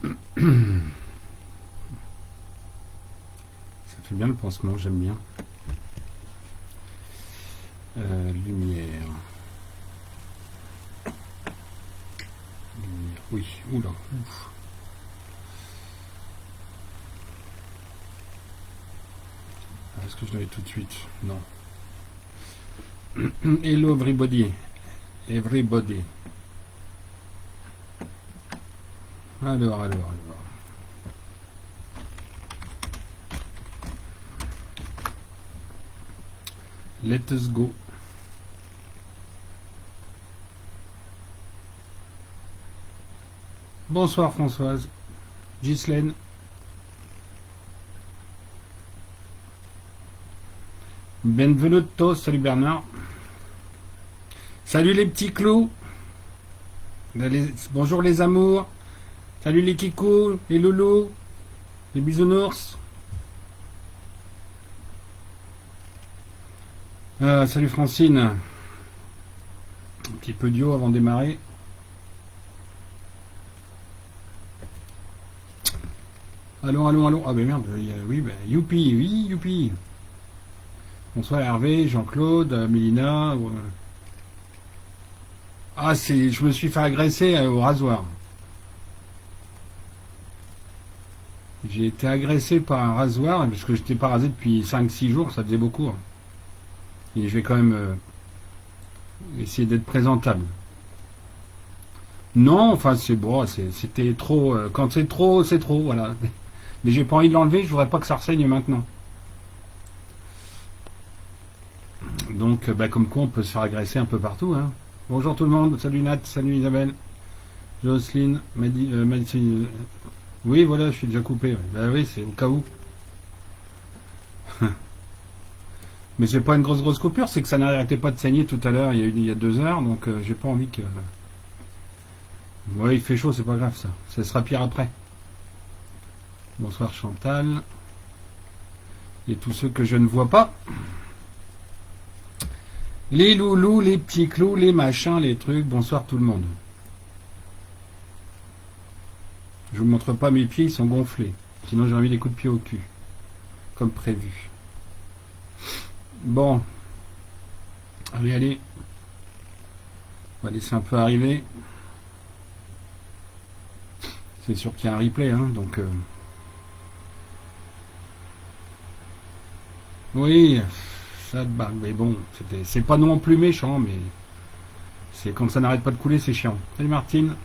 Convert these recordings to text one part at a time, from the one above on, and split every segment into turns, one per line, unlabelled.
Ça fait bien le pansement, j'aime bien. Lumière. Lumière. Oui, oula. Ouf. Est-ce que je l'avais tout de suite? Non. Hello everybody. Everybody. Alors. Let us go. Bonsoir Françoise. Ghislaine. Benvenuto, salut Bernard. Salut les petits clous. Bonjour les amours. Salut les kikous, les loulous, les bisounours. Salut Francine. Un petit peu d'eau avant de démarrer. Allons. Ah ben merde, oui, ben, youpi, oui, youpi. Bonsoir Hervé, Jean-Claude, Mélina. Ah, je me suis fait agresser au rasoir. J'ai été agressé par un rasoir, parce que je n'étais pas rasé depuis 5-6 jours, ça faisait beaucoup. Hein. Et je vais quand même essayer d'être présentable. Non, enfin c'est bon, c'était trop. Quand c'est trop, voilà. Mais j'ai pas envie de l'enlever, je voudrais pas que ça ressaigne maintenant. Donc, comme quoi on peut se faire agresser un peu partout. Hein. Bonjour tout le monde, salut Nat, salut Isabelle, Jocelyne, oui voilà, je suis déjà coupé. Ben oui, c'est au cas où. Mais c'est pas une grosse coupure, c'est que ça n'arrêtait pas de saigner tout à l'heure, il y a 2 heures, donc j'ai pas envie que... Ouais, il fait chaud, c'est pas grave ça. Ça sera pire après. Bonsoir Chantal. Et tous ceux que je ne vois pas. Les loulous, les petits clous, les machins, les trucs. Bonsoir tout le monde. Je vous montre pas mes pieds, ils sont gonflés. Sinon j'ai envie des coups de pied au cul. Comme prévu. Bon. Allez. On va laisser un peu arriver. C'est sûr qu'il y a un replay, hein, donc... Oui, ça mais bon, c'est pas non plus méchant, mais c'est quand ça n'arrête pas de couler, c'est chiant. Salut Martine,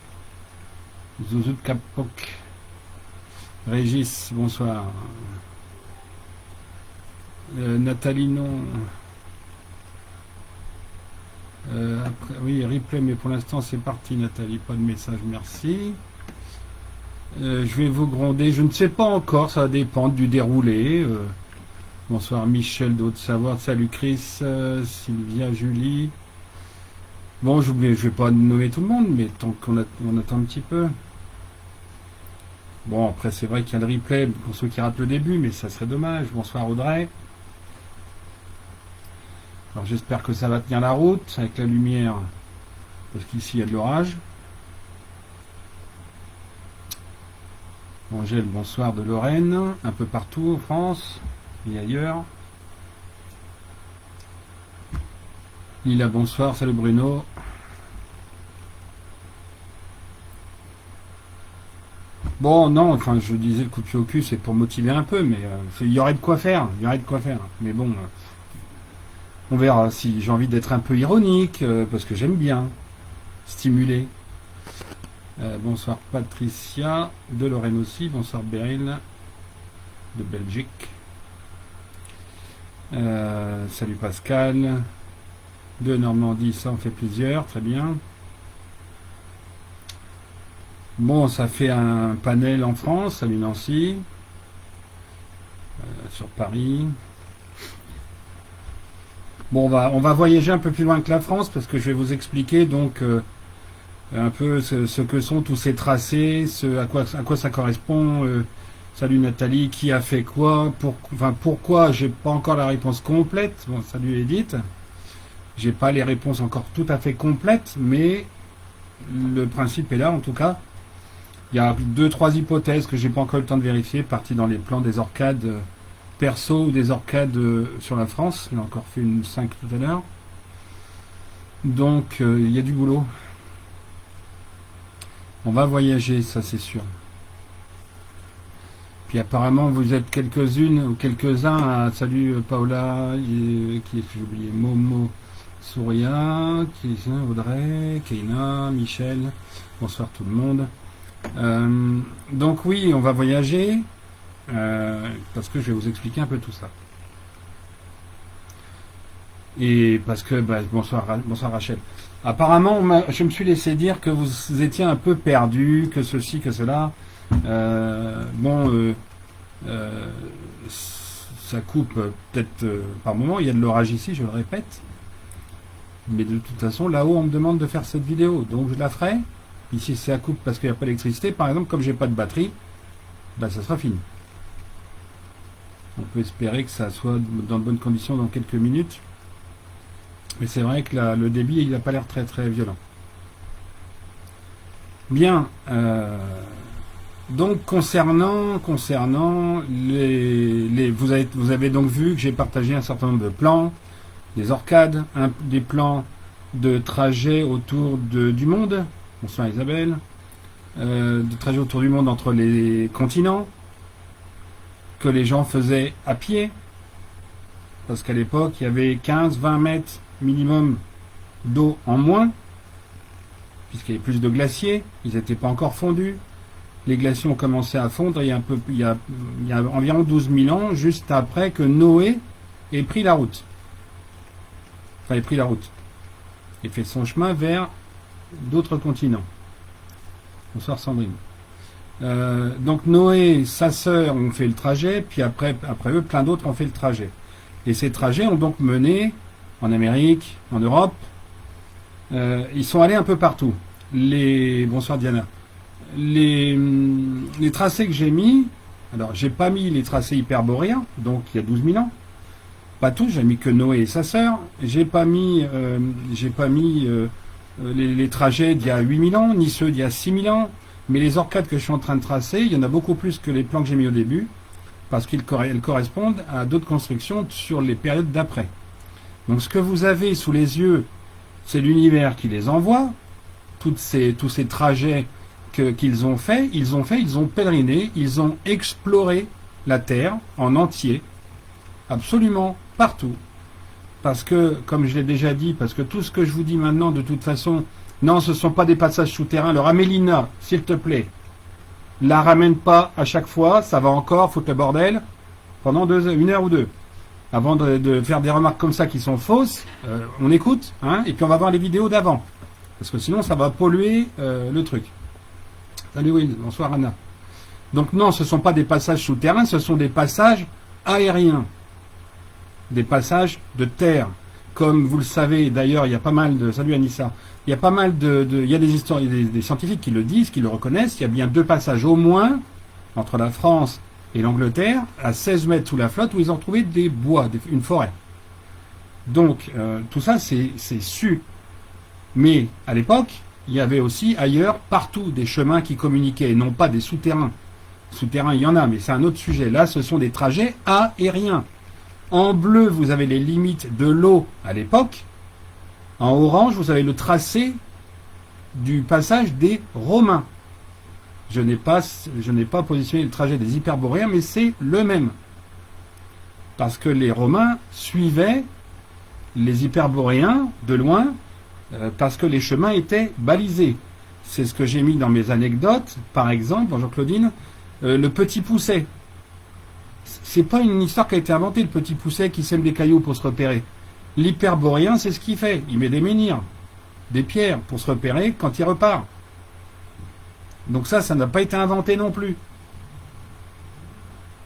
Zouzou de Capoc, Régis, bonsoir. Nathalie, non. Après, oui, replay, mais pour l'instant c'est parti, Nathalie, pas de message, merci. Je vais vous gronder, je ne sais pas encore, ça va dépendre du déroulé. Bonsoir Michel de Haute-Savoie, salut Chris, Sylvia, Julie. Bon, je vais pas nommer tout le monde, mais tant qu'on attend un petit peu. Bon, après c'est vrai qu'il y a le replay pour ceux qui ratent le début, mais ça serait dommage. Bonsoir Audrey. Alors j'espère que ça va tenir la route avec la lumière, parce qu'ici il y a de l'orage. Angèle, bonsoir de Lorraine, un peu partout en France et ailleurs. Lila, bonsoir, salut Bruno. Bon, non, enfin, je disais le coup de pied au cul, c'est pour motiver un peu, mais il y aurait de quoi faire, Mais bon, on verra si j'ai envie d'être un peu ironique, parce que j'aime bien stimuler. Bonsoir Patricia, de Lorraine aussi, bonsoir Beryl, de Belgique. Salut Pascal, de Normandie, ça en fait plusieurs, très bien. Bon, ça fait un panel en France, salut Nancy, sur Paris. Bon, on va voyager un peu plus loin que la France, parce que je vais vous expliquer donc un peu ce que sont tous ces tracés, à quoi ça correspond. Salut Nathalie, qui a fait quoi, pourquoi, j'ai pas encore la réponse complète. Bon, salut Edith, j'ai pas les réponses encore tout à fait complètes, mais le principe est là en tout cas. Il y a 2-3 hypothèses que j'ai pas encore eu le temps de vérifier, parties dans les plans des orcades perso ou des orcades sur la France. Il a encore fait une 5 tout à l'heure. Donc il y a du boulot. On va voyager, ça c'est sûr. Puis apparemment vous êtes quelques-unes ou quelques-uns. Salut Paola, qui est, j'ai oublié, Momo, Souria, Audrey, Keina, Michel. Bonsoir tout le monde. Donc oui, on va voyager parce que je vais vous expliquer un peu tout ça. Et parce que, bonsoir Rachel. Apparemment, je me suis laissé dire que vous étiez un peu perdu, que ceci, que cela. Ça coupe peut-être par moment. Il y a de l'orage ici, je le répète. Mais de toute façon, là-haut, on me demande de faire cette vidéo, donc je la ferai. Ici, ça coupe parce qu'il n'y a pas d'électricité. Par exemple, comme j'ai pas de batterie, ça sera fini. On peut espérer que ça soit dans de bonnes conditions dans quelques minutes. Mais c'est vrai que le débit, il n'a pas l'air très très violent. Bien. Donc concernant vous avez donc vu que j'ai partagé un certain nombre de plans, des orcades, des plans de trajet autour du monde. Bonsoir Isabelle. De trajet autour du monde entre les continents que les gens faisaient à pied. Parce qu'à l'époque, il y avait 15-20 mètres minimum d'eau en moins, puisqu'il y avait plus de glaciers, ils n'étaient pas encore fondus. Les glaciers ont commencé à fondre il y a environ 12 000 ans, juste après que Noé ait pris la route. Enfin, ait pris la route. Et fait son chemin vers d'autres continents. Bonsoir Sandrine. Donc Noé, sa sœur ont fait le trajet, puis après eux, plein d'autres ont fait le trajet. Et ces trajets ont donc mené en Amérique, en Europe. Ils sont allés un peu partout. Bonsoir Diana. Les tracés que j'ai mis, alors j'ai pas mis les tracés hyperboréens, donc il y a 12 000 ans. Pas tous, j'ai mis que Noé et sa sœur. J'ai pas mis les trajets d'il y a 8 000 ans, ni ceux d'il y a 6 000 ans. Mais les orcades que je suis en train de tracer, il y en a beaucoup plus que les plans que j'ai mis au début, parce qu'elles correspondent à d'autres constructions sur les périodes d'après. Donc ce que vous avez sous les yeux, c'est l'univers qui les envoie, tous ces trajets qu'ils ont fait, ils ont pèleriné, ils ont exploré la Terre en entier, absolument partout. Parce que, comme je l'ai déjà dit, parce que tout ce que je vous dis maintenant, de toute façon, non, ce ne sont pas des passages souterrains. Alors Amélina, s'il te plaît, la ramène pas à chaque fois, ça va encore foutre le bordel pendant 1 heure ou 2. Avant de faire des remarques comme ça qui sont fausses, on écoute, et puis on va voir les vidéos d'avant. Parce que sinon, ça va polluer le truc. Salut Will, bonsoir Anna. Donc non, ce ne sont pas des passages souterrains, ce sont des passages aériens. Des passages de terre. Comme vous le savez, d'ailleurs, il y a pas mal de... Salut Anissa. Il y a pas mal il y a des historiens, des scientifiques qui le disent, qui le reconnaissent. Il y a bien 2 passages au moins entre la France et l'Angleterre, à 16 mètres sous la flotte, où ils ont trouvé des bois, une forêt. Donc, tout ça, c'est su. Mais, à l'époque, il y avait aussi ailleurs, partout, des chemins qui communiquaient, et non pas des souterrains. Souterrains, il y en a, mais c'est un autre sujet. Là, ce sont des trajets aériens. En bleu, vous avez les limites de l'eau à l'époque. En orange, vous avez le tracé du passage des Romains. Je n'ai pas positionné le trajet des hyperboréens, mais c'est le même. Parce que les Romains suivaient les hyperboréens de loin, parce que les chemins étaient balisés. C'est ce que j'ai mis dans mes anecdotes. Par exemple, bonjour Claudine, le petit pousset. C'est pas une histoire qui a été inventée, le petit pousset qui sème des cailloux pour se repérer. L'hyperboréen, c'est ce qu'il fait. Il met des menhirs, des pierres pour se repérer quand il repart. Donc ça n'a pas été inventé non plus.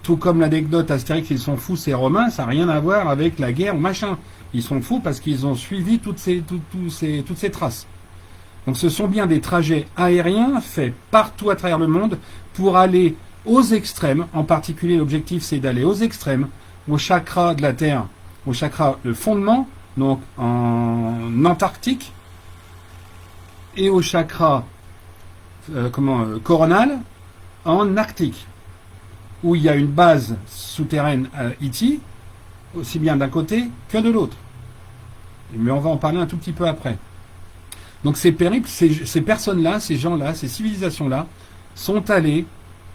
Tout comme l'anecdote Astérix, ils sont fous, ces Romains, ça n'a rien à voir avec la guerre ou machin. Ils sont fous parce qu'ils ont suivi toutes ces traces. Donc ce sont bien des trajets aériens faits partout à travers le monde pour aller aux extrêmes. En particulier, l'objectif, c'est d'aller aux extrêmes, au chakra de la Terre, au chakra de fondement, donc en Antarctique, et au chakra coronale en Arctique, où il y a une base souterraine à Iti, aussi bien d'un côté que de l'autre. Mais on va en parler un tout petit peu après. Donc ces périples, ces personnes-là, ces gens-là, ces civilisations-là, sont allés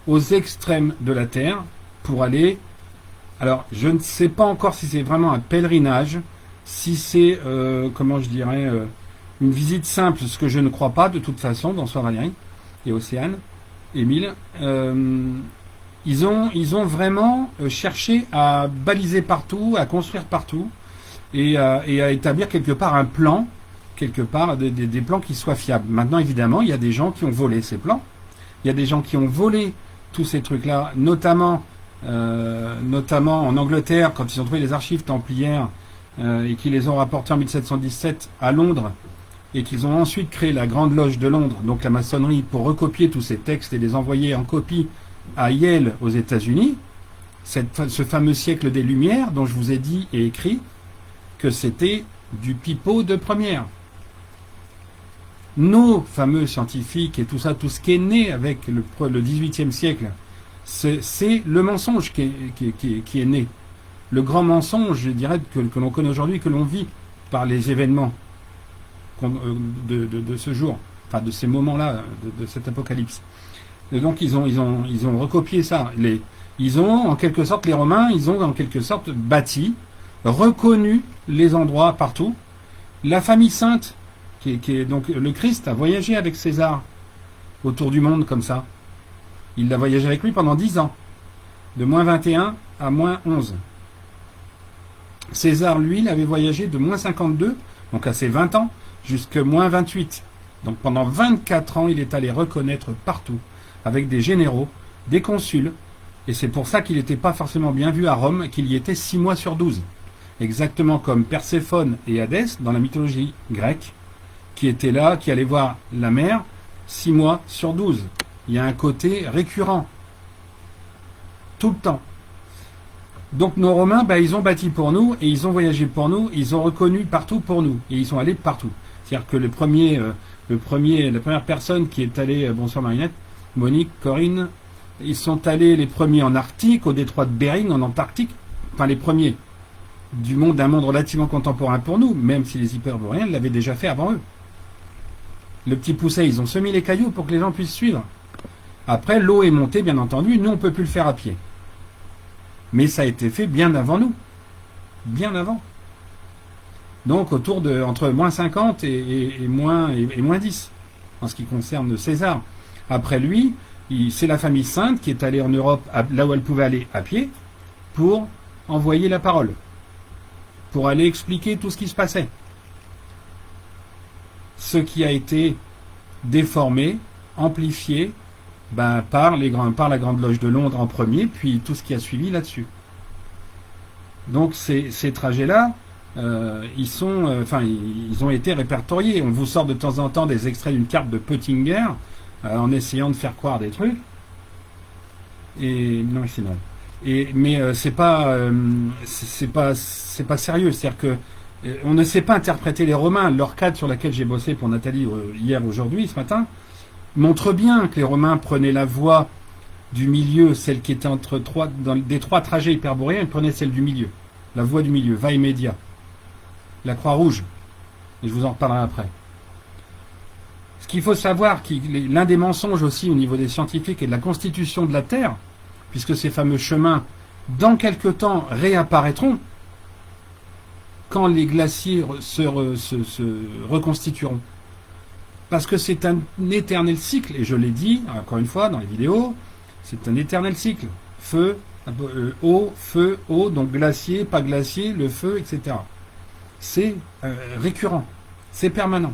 aux extrêmes de la Terre pour aller... Alors, je ne sais pas encore si c'est vraiment un pèlerinage, si c'est, comment je dirais, une visite simple, ce que je ne crois pas de toute façon, Bonsoir Valérie et Océane, Émile. Ils ont vraiment cherché à baliser partout, à construire partout, et à établir quelque part un plan, quelque part des plans qui soient fiables. Maintenant, évidemment, il y a des gens qui ont volé ces plans, il y a des gens qui ont volé tous ces trucs-là, notamment en Angleterre, quand ils ont trouvé les archives templières et qu'ils les ont rapportées en 1717 à Londres, et qu'ils ont ensuite créé la Grande Loge de Londres, donc la maçonnerie, pour recopier tous ces textes et les envoyer en copie à Yale aux États-Unis, ce fameux siècle des Lumières, dont je vous ai dit et écrit que c'était du pipeau de première. Nos fameux scientifiques et tout ça, tout ce qui est né avec le XVIIIe siècle, c'est le mensonge qui est né. Le grand mensonge, je dirais, que l'on connaît aujourd'hui, que l'on vit par les événements de ce jour, enfin de ces moments-là, de cet apocalypse. Et donc ils ont recopié ça. Ils ont en quelque sorte, les Romains, ils ont en quelque sorte bâti, reconnu les endroits partout. La famille sainte, qui est donc le Christ, a voyagé avec César autour du monde comme ça. Il a voyagé avec lui pendant 10 ans, de moins 21 à moins 11. César, lui, il avait voyagé de moins 52, donc à ses 20 ans, jusqu'à moins 28. Donc pendant 24 ans, il est allé reconnaître partout, avec des généraux, des consuls, et c'est pour ça qu'il n'était pas forcément bien vu à Rome, qu'il y était 6 mois sur 12. Exactement comme Perséphone et Hadès dans la mythologie grecque, qui étaient là, qui allaient voir la mer 6 mois sur 12. Il y a un côté récurrent, tout le temps. Donc nos Romains, ils ont bâti pour nous, et ils ont voyagé pour nous, ils ont reconnu partout pour nous, et ils sont allés partout. C'est-à-dire que la première personne qui est allée, bonsoir Marinette, Monique, Corinne, ils sont allés les premiers en Arctique, au détroit de Bering, en Antarctique, enfin les premiers d'un monde relativement contemporain pour nous, même si les hyperboréens l'avaient déjà fait avant eux. Le petit Pousset, ils ont semé les cailloux pour que les gens puissent suivre. Après, l'eau est montée, bien entendu, nous on ne peut plus le faire à pied. Mais ça a été fait bien avant nous. Bien avant. Donc entre moins 50 et moins 10, en ce qui concerne César. Après lui, c'est la famille sainte qui est allée en Europe, là où elle pouvait aller à pied, pour envoyer la parole. Pour aller expliquer tout ce qui se passait. Ce qui a été déformé, amplifié, par la Grande Loge de Londres en premier, puis tout ce qui a suivi là-dessus. Donc ces trajets-là, ils ont été répertoriés. On vous sort de temps en temps des extraits d'une carte de Pottinger, en essayant de faire croire des trucs. Et non, c'est non. Mais c'est pas sérieux. C'est-à-dire que on ne sait pas interpréter les Romains. Leur cadre sur laquelle j'ai bossé pour Nathalie hier, aujourd'hui, ce matin, montre bien que les Romains prenaient la voie du milieu, celle qui était des trois trajets hyperboréens, ils prenaient celle du milieu, la voie du milieu, va immédiat, la croix rouge, et je vous en reparlerai après. Ce qu'il faut savoir, l'un des mensonges aussi au niveau des scientifiques et de la constitution de la Terre, puisque ces fameux chemins, dans quelque temps, réapparaîtront, quand les glaciers se reconstitueront. Parce que c'est un éternel cycle, et je l'ai dit, encore une fois, dans les vidéos, c'est un éternel cycle. Feu, eau, donc glacier, pas glacier, le feu, etc. C'est récurrent, c'est permanent.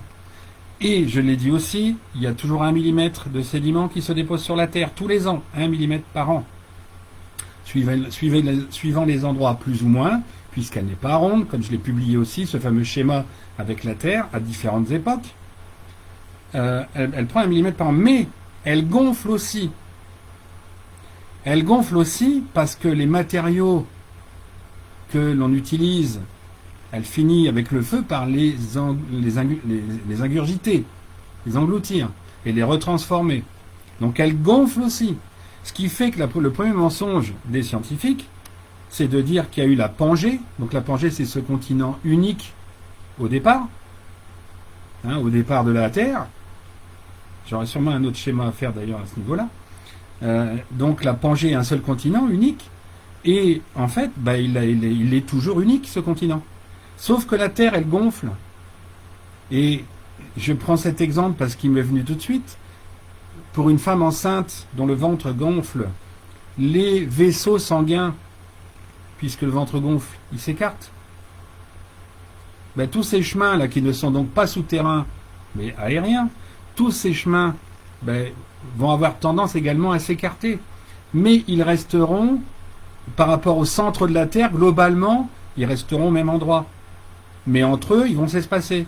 Et je l'ai dit aussi, il y a toujours 1 millimètre de sédiments qui se déposent sur la Terre, tous les ans, 1 millimètre par an. Suivant les endroits plus ou moins, puisqu'elle n'est pas ronde, comme je l'ai publié aussi, ce fameux schéma avec la Terre, à différentes époques. Elle prend 1 millimètre par an, mais elle gonfle aussi. Elle gonfle aussi parce que les matériaux que l'on utilise, elle finit avec le feu par les ingurgiter, les engloutir. et les retransformer. Donc elle gonfle aussi. Ce qui fait que le premier mensonge des scientifiques, c'est de dire qu'il y a eu la Pangée. Donc la Pangée, c'est ce continent unique au départ, au départ de la Terre. J'aurais sûrement un autre schéma à faire d'ailleurs à ce niveau-là. Donc la Pangée est un seul continent unique. Et en fait, il est toujours unique, ce continent. Sauf que la Terre, elle gonfle. Et je prends cet exemple parce qu'il m'est venu tout de suite. Pour une femme enceinte dont le ventre gonfle, les vaisseaux sanguins, puisque le ventre gonfle, ils s'écartent. Tous ces chemins-là, qui ne sont donc pas souterrains, mais aériens, tous ces chemins vont avoir tendance également à s'écarter. Mais ils resteront, par rapport au centre de la Terre, globalement, ils resteront au même endroit. Mais entre eux, ils vont s'espacer.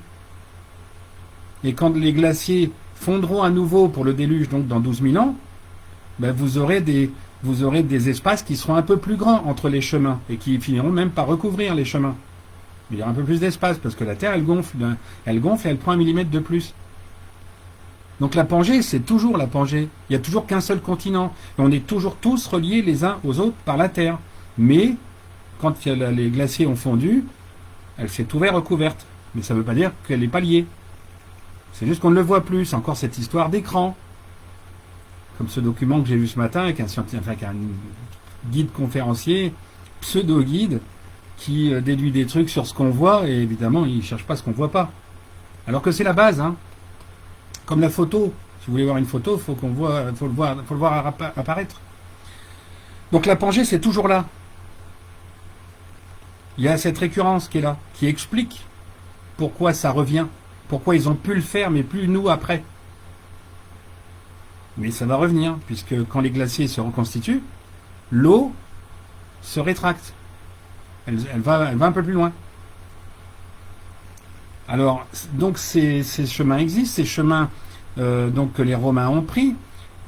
Et quand les glaciers fondront à nouveau pour le déluge, donc dans 12 000 ans, vous aurez des espaces qui seront un peu plus grands entre les chemins et qui finiront même par recouvrir les chemins. Il y aura un peu plus d'espace parce que la Terre, elle gonfle et elle prend 1 millimètre de plus. Donc la Pangée, c'est toujours la Pangée. Il n'y a toujours qu'un seul continent. Et on est toujours tous reliés les uns aux autres par la Terre. Mais quand les glaciers ont fondu, elle s'est ouverte recouverte. Mais ça ne veut pas dire qu'elle n'est pas liée. C'est juste qu'on ne le voit plus. C'est encore cette histoire d'écran. Comme ce document que j'ai vu ce matin avec un guide conférencier, pseudo-guide, qui déduit des trucs sur ce qu'on voit, et évidemment, il ne cherche pas ce qu'on ne voit pas. Alors que c'est la base, Comme la photo. Si vous voulez voir une photo, faut le voir apparaître. Donc la Pangée, c'est toujours là. Il y a cette récurrence qui est là, qui explique pourquoi ça revient. Pourquoi ils ont pu le faire, mais plus nous après. Mais ça va revenir, puisque quand les glaciers se reconstituent, l'eau se rétracte. Elle va un peu plus loin. Alors, donc ces chemins existent, ces chemins que les Romains ont pris.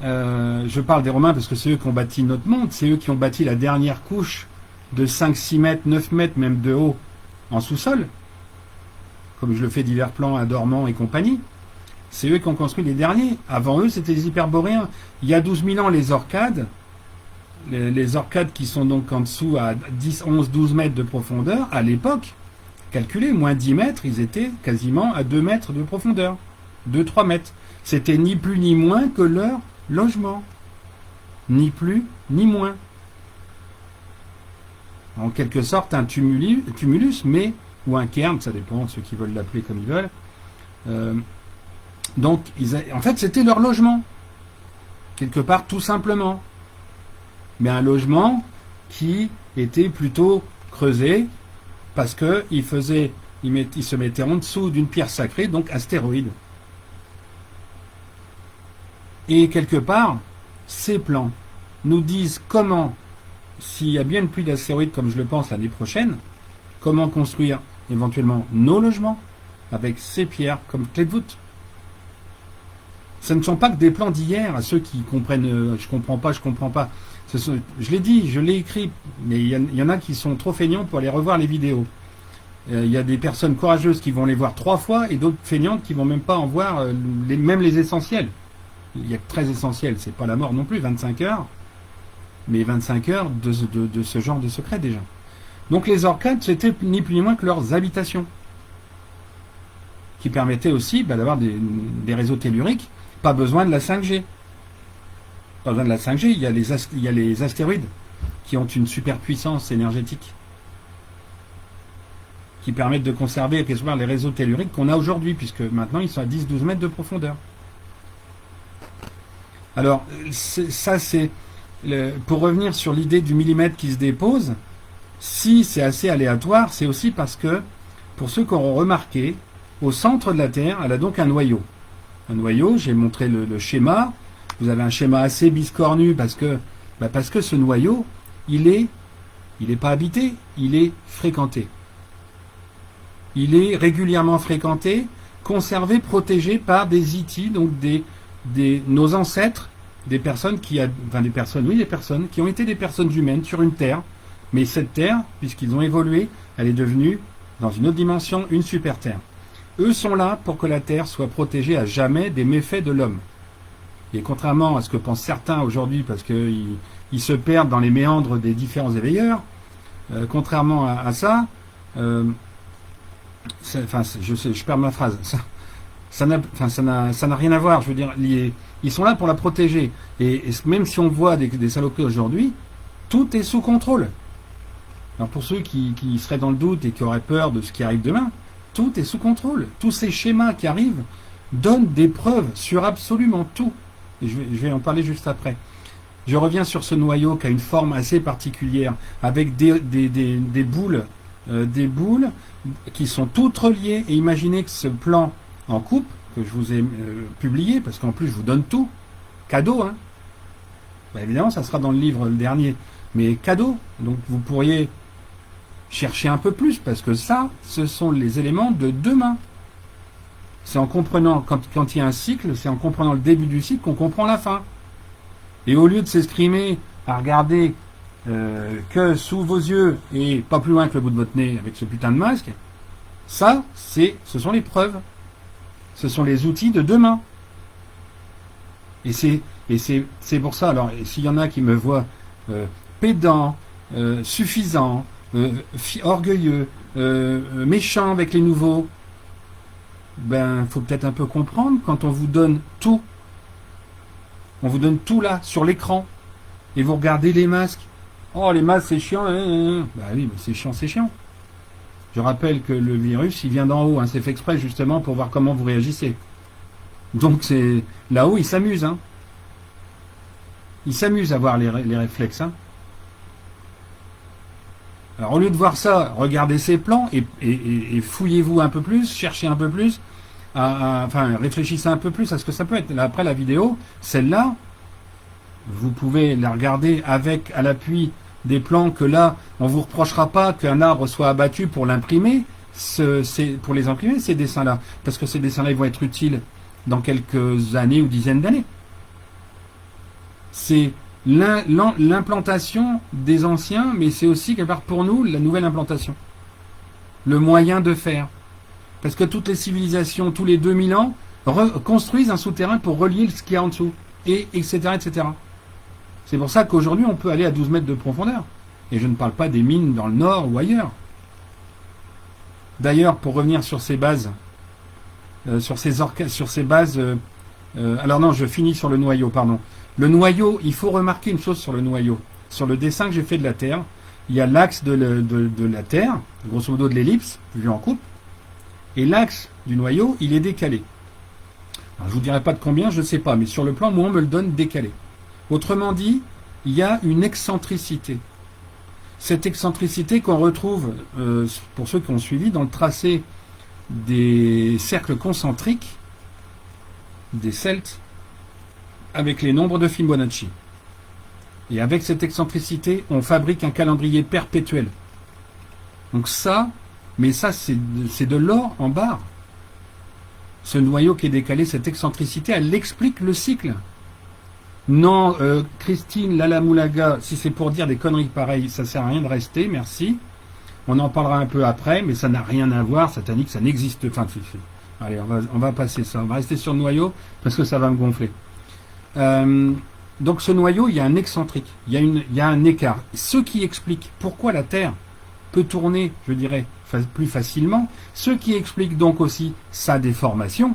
Je parle des Romains parce que c'est eux qui ont bâti notre monde, c'est eux qui ont bâti la dernière couche de 5, 6 mètres, 9 mètres même de haut en sous-sol, comme je le fais divers plans à Dormant et compagnie. C'est eux qui ont construit les derniers. Avant eux, c'était les Hyperboréens. Il y a 12 000 ans, les Orcades, les Orcades qui sont donc en dessous à 10, 11, 12 mètres de profondeur, à l'époque, calculez, moins 10 mètres, ils étaient quasiment à 2 mètres de profondeur. 2-3 mètres. C'était ni plus ni moins que leur logement. Ni plus ni moins. En quelque sorte, un tumulus, ou un cairn, ça dépend de ceux qui veulent l'appeler comme ils veulent. Donc, en fait, c'était leur logement. Quelque part, tout simplement. Mais un logement qui était plutôt creusé, parce qu'il se mettait en dessous d'une pierre sacrée, donc astéroïde. Et quelque part, ces plans nous disent comment, s'il y a bien une pluie d'astéroïdes comme je le pense l'année prochaine, comment construire éventuellement nos logements avec ces pierres comme clé de voûte. Ce ne sont pas que des plans d'hier, à ceux qui comprennent, je comprends pas. Je l'ai dit, je l'ai écrit, mais il y en a qui sont trop feignants pour aller revoir les vidéos. Il y a des personnes courageuses qui vont les voir 3 fois et d'autres feignantes qui vont même pas en voir même les essentiels. Il y a que 13 essentiels, c'est pas la mort non plus, 25 heures, mais 25 heures de ce genre de secret déjà. Donc les Orcades, c'était ni plus ni moins que leurs habitations, qui permettaient aussi d'avoir des réseaux telluriques, pas besoin de la 5G. Pas besoin de la 5G, il y a les astéroïdes qui ont une superpuissance énergétique, qui permettent de conserver et recevoir les réseaux telluriques qu'on a aujourd'hui, puisque maintenant ils sont à 10-12 mètres de profondeur. Alors, ça c'est... Pour revenir sur l'idée du millimètre qui se dépose, si c'est assez aléatoire, c'est aussi parce que, pour ceux qui auront remarqué, au centre de la Terre, elle a donc un noyau. Un noyau, j'ai montré le schéma. Vous avez un schéma assez biscornu parce que ce noyau, il est pas habité, il est fréquenté. Il est régulièrement fréquenté, conservé, protégé par des itis, donc nos ancêtres, des personnes qui ont été des personnes humaines sur une Terre. Mais cette Terre, puisqu'ils ont évolué, elle est devenue, dans une autre dimension, une super Terre. Eux sont là pour que la Terre soit protégée à jamais des méfaits de l'homme. Et contrairement à ce que pensent certains aujourd'hui, parce qu'ils se perdent dans les méandres des différents éveilleurs, contrairement à ça, je perds ma phrase. Ça n'a rien à voir. Je veux dire, ils sont là pour la protéger. Et même si on voit des saloperies aujourd'hui, tout est sous contrôle. Alors pour ceux qui seraient dans le doute et qui auraient peur de ce qui arrive demain, tout est sous contrôle. Tous ces schémas qui arrivent donnent des preuves sur absolument tout. Et je vais en parler juste après. Je reviens sur ce noyau qui a une forme assez particulière, avec des boules, qui sont toutes reliées. Et imaginez que ce plan en coupe, que je vous ai publié, parce qu'en plus je vous donne tout, cadeau, hein. Bah, évidemment, ça sera dans le livre le dernier, mais cadeau. Donc vous pourriez chercher un peu plus, parce que ça, ce sont les éléments de demain. C'est en comprenant, quand il y a un cycle, c'est en comprenant le début du cycle qu'on comprend la fin. Et au lieu de s'escrimer à regarder que sous vos yeux et pas plus loin que le bout de votre nez avec ce putain de masque, ça, ce sont les preuves. Ce sont les outils de demain. Et c'est pour ça. Alors, s'il y en a qui me voient pédant, suffisant, orgueilleux, méchant avec les nouveaux, ben, faut peut-être un peu comprendre quand on vous donne tout. On vous donne tout là, sur l'écran. Et vous regardez les masques. Oh, les masques, c'est chiant. Bah oui, mais c'est chiant, c'est chiant. Je rappelle que le virus, il vient d'en haut. Hein. C'est fait exprès, justement, pour voir comment vous réagissez. Donc, c'est là-haut, il s'amuse. Hein. Il s'amuse à voir les réflexes. Hein. Alors, au lieu de voir ça, regardez ces plans et fouillez-vous un peu plus, cherchez un peu plus. Enfin, réfléchissez un peu plus à ce que ça peut être. Là, après la vidéo, celle-là, vous pouvez la regarder avec, à l'appui des plans que là, on vous reprochera pas qu'un arbre soit abattu pour l'imprimer, pour les imprimer, ces dessins-là. Parce que ces dessins-là, ils vont être utiles dans quelques années ou dizaines d'années. C'est l'implantation des anciens, mais c'est aussi, quelque part, pour nous, la nouvelle implantation. Le moyen de faire. Parce que toutes les civilisations, tous les 2000 ans, construisent un souterrain pour relier ce qu'il y a en dessous. Et etc., etc. C'est pour ça qu'aujourd'hui, on peut aller à 12 mètres de profondeur. Et je ne parle pas des mines dans le nord ou ailleurs. D'ailleurs, pour revenir sur ces bases, alors non, je finis sur le noyau, pardon. Le noyau, il faut remarquer une chose sur le noyau. Sur le dessin que j'ai fait de la Terre, il y a l'axe de la Terre, grosso modo de l'ellipse, vu en coupe. Et l'axe du noyau, il est décalé. Alors, je ne vous dirai pas de combien, je ne sais pas, mais sur le plan, moi, on me le donne décalé. Autrement dit, il y a une excentricité. Cette excentricité qu'on retrouve, pour ceux qui ont suivi, dans le tracé des cercles concentriques des Celtes, avec les nombres de Fibonacci. Et avec cette excentricité, on fabrique un calendrier perpétuel. Donc ça, mais ça, c'est de l'or en barre. Ce noyau qui est décalé, cette excentricité, elle explique le cycle. Non, Christine Lalamoulaga, si c'est pour dire des conneries pareilles, ça sert à rien de rester, merci. On en parlera un peu après, mais ça n'a rien à voir, satanique, ça n'existe pas. Enfin, allez, on va passer ça. On va rester sur le noyau, parce que ça va me gonfler. Donc ce noyau, il y a un excentrique, il y a un écart. Ce qui explique pourquoi la Terre peut tourner, je dirais, plus facilement, ce qui explique donc aussi sa déformation,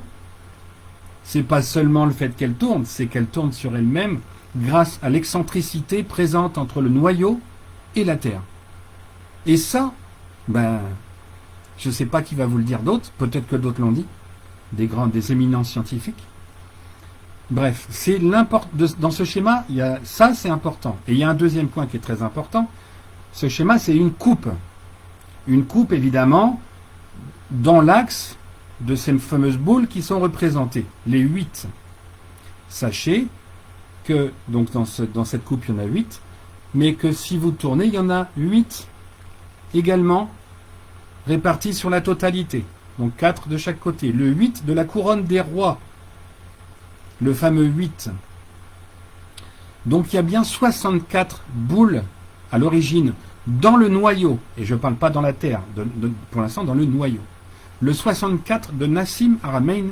c'est pas seulement le fait qu'elle tourne, c'est qu'elle tourne sur elle-même grâce à l'excentricité présente entre le noyau et la Terre. Et ça, ben, je sais pas qui va vous le dire d'autre, peut-être que d'autres l'ont dit, des éminents scientifiques. Bref, c'est dans ce schéma, il y a ça, c'est important. Et il y a un deuxième point qui est très important. Ce schéma, c'est une coupe. Une coupe, évidemment, dans l'axe de ces fameuses boules qui sont représentées, les 8. Sachez que, donc dans cette coupe, il y en a 8, mais que si vous tournez, il y en a 8 également répartis sur la totalité. Donc 4 de chaque côté. Le 8 de la couronne des rois. Le fameux 8. Donc il y a bien 64 boules à l'origine dans le noyau, et je ne parle pas dans la terre, pour l'instant dans le noyau. Le 64 de Nassim Haramein,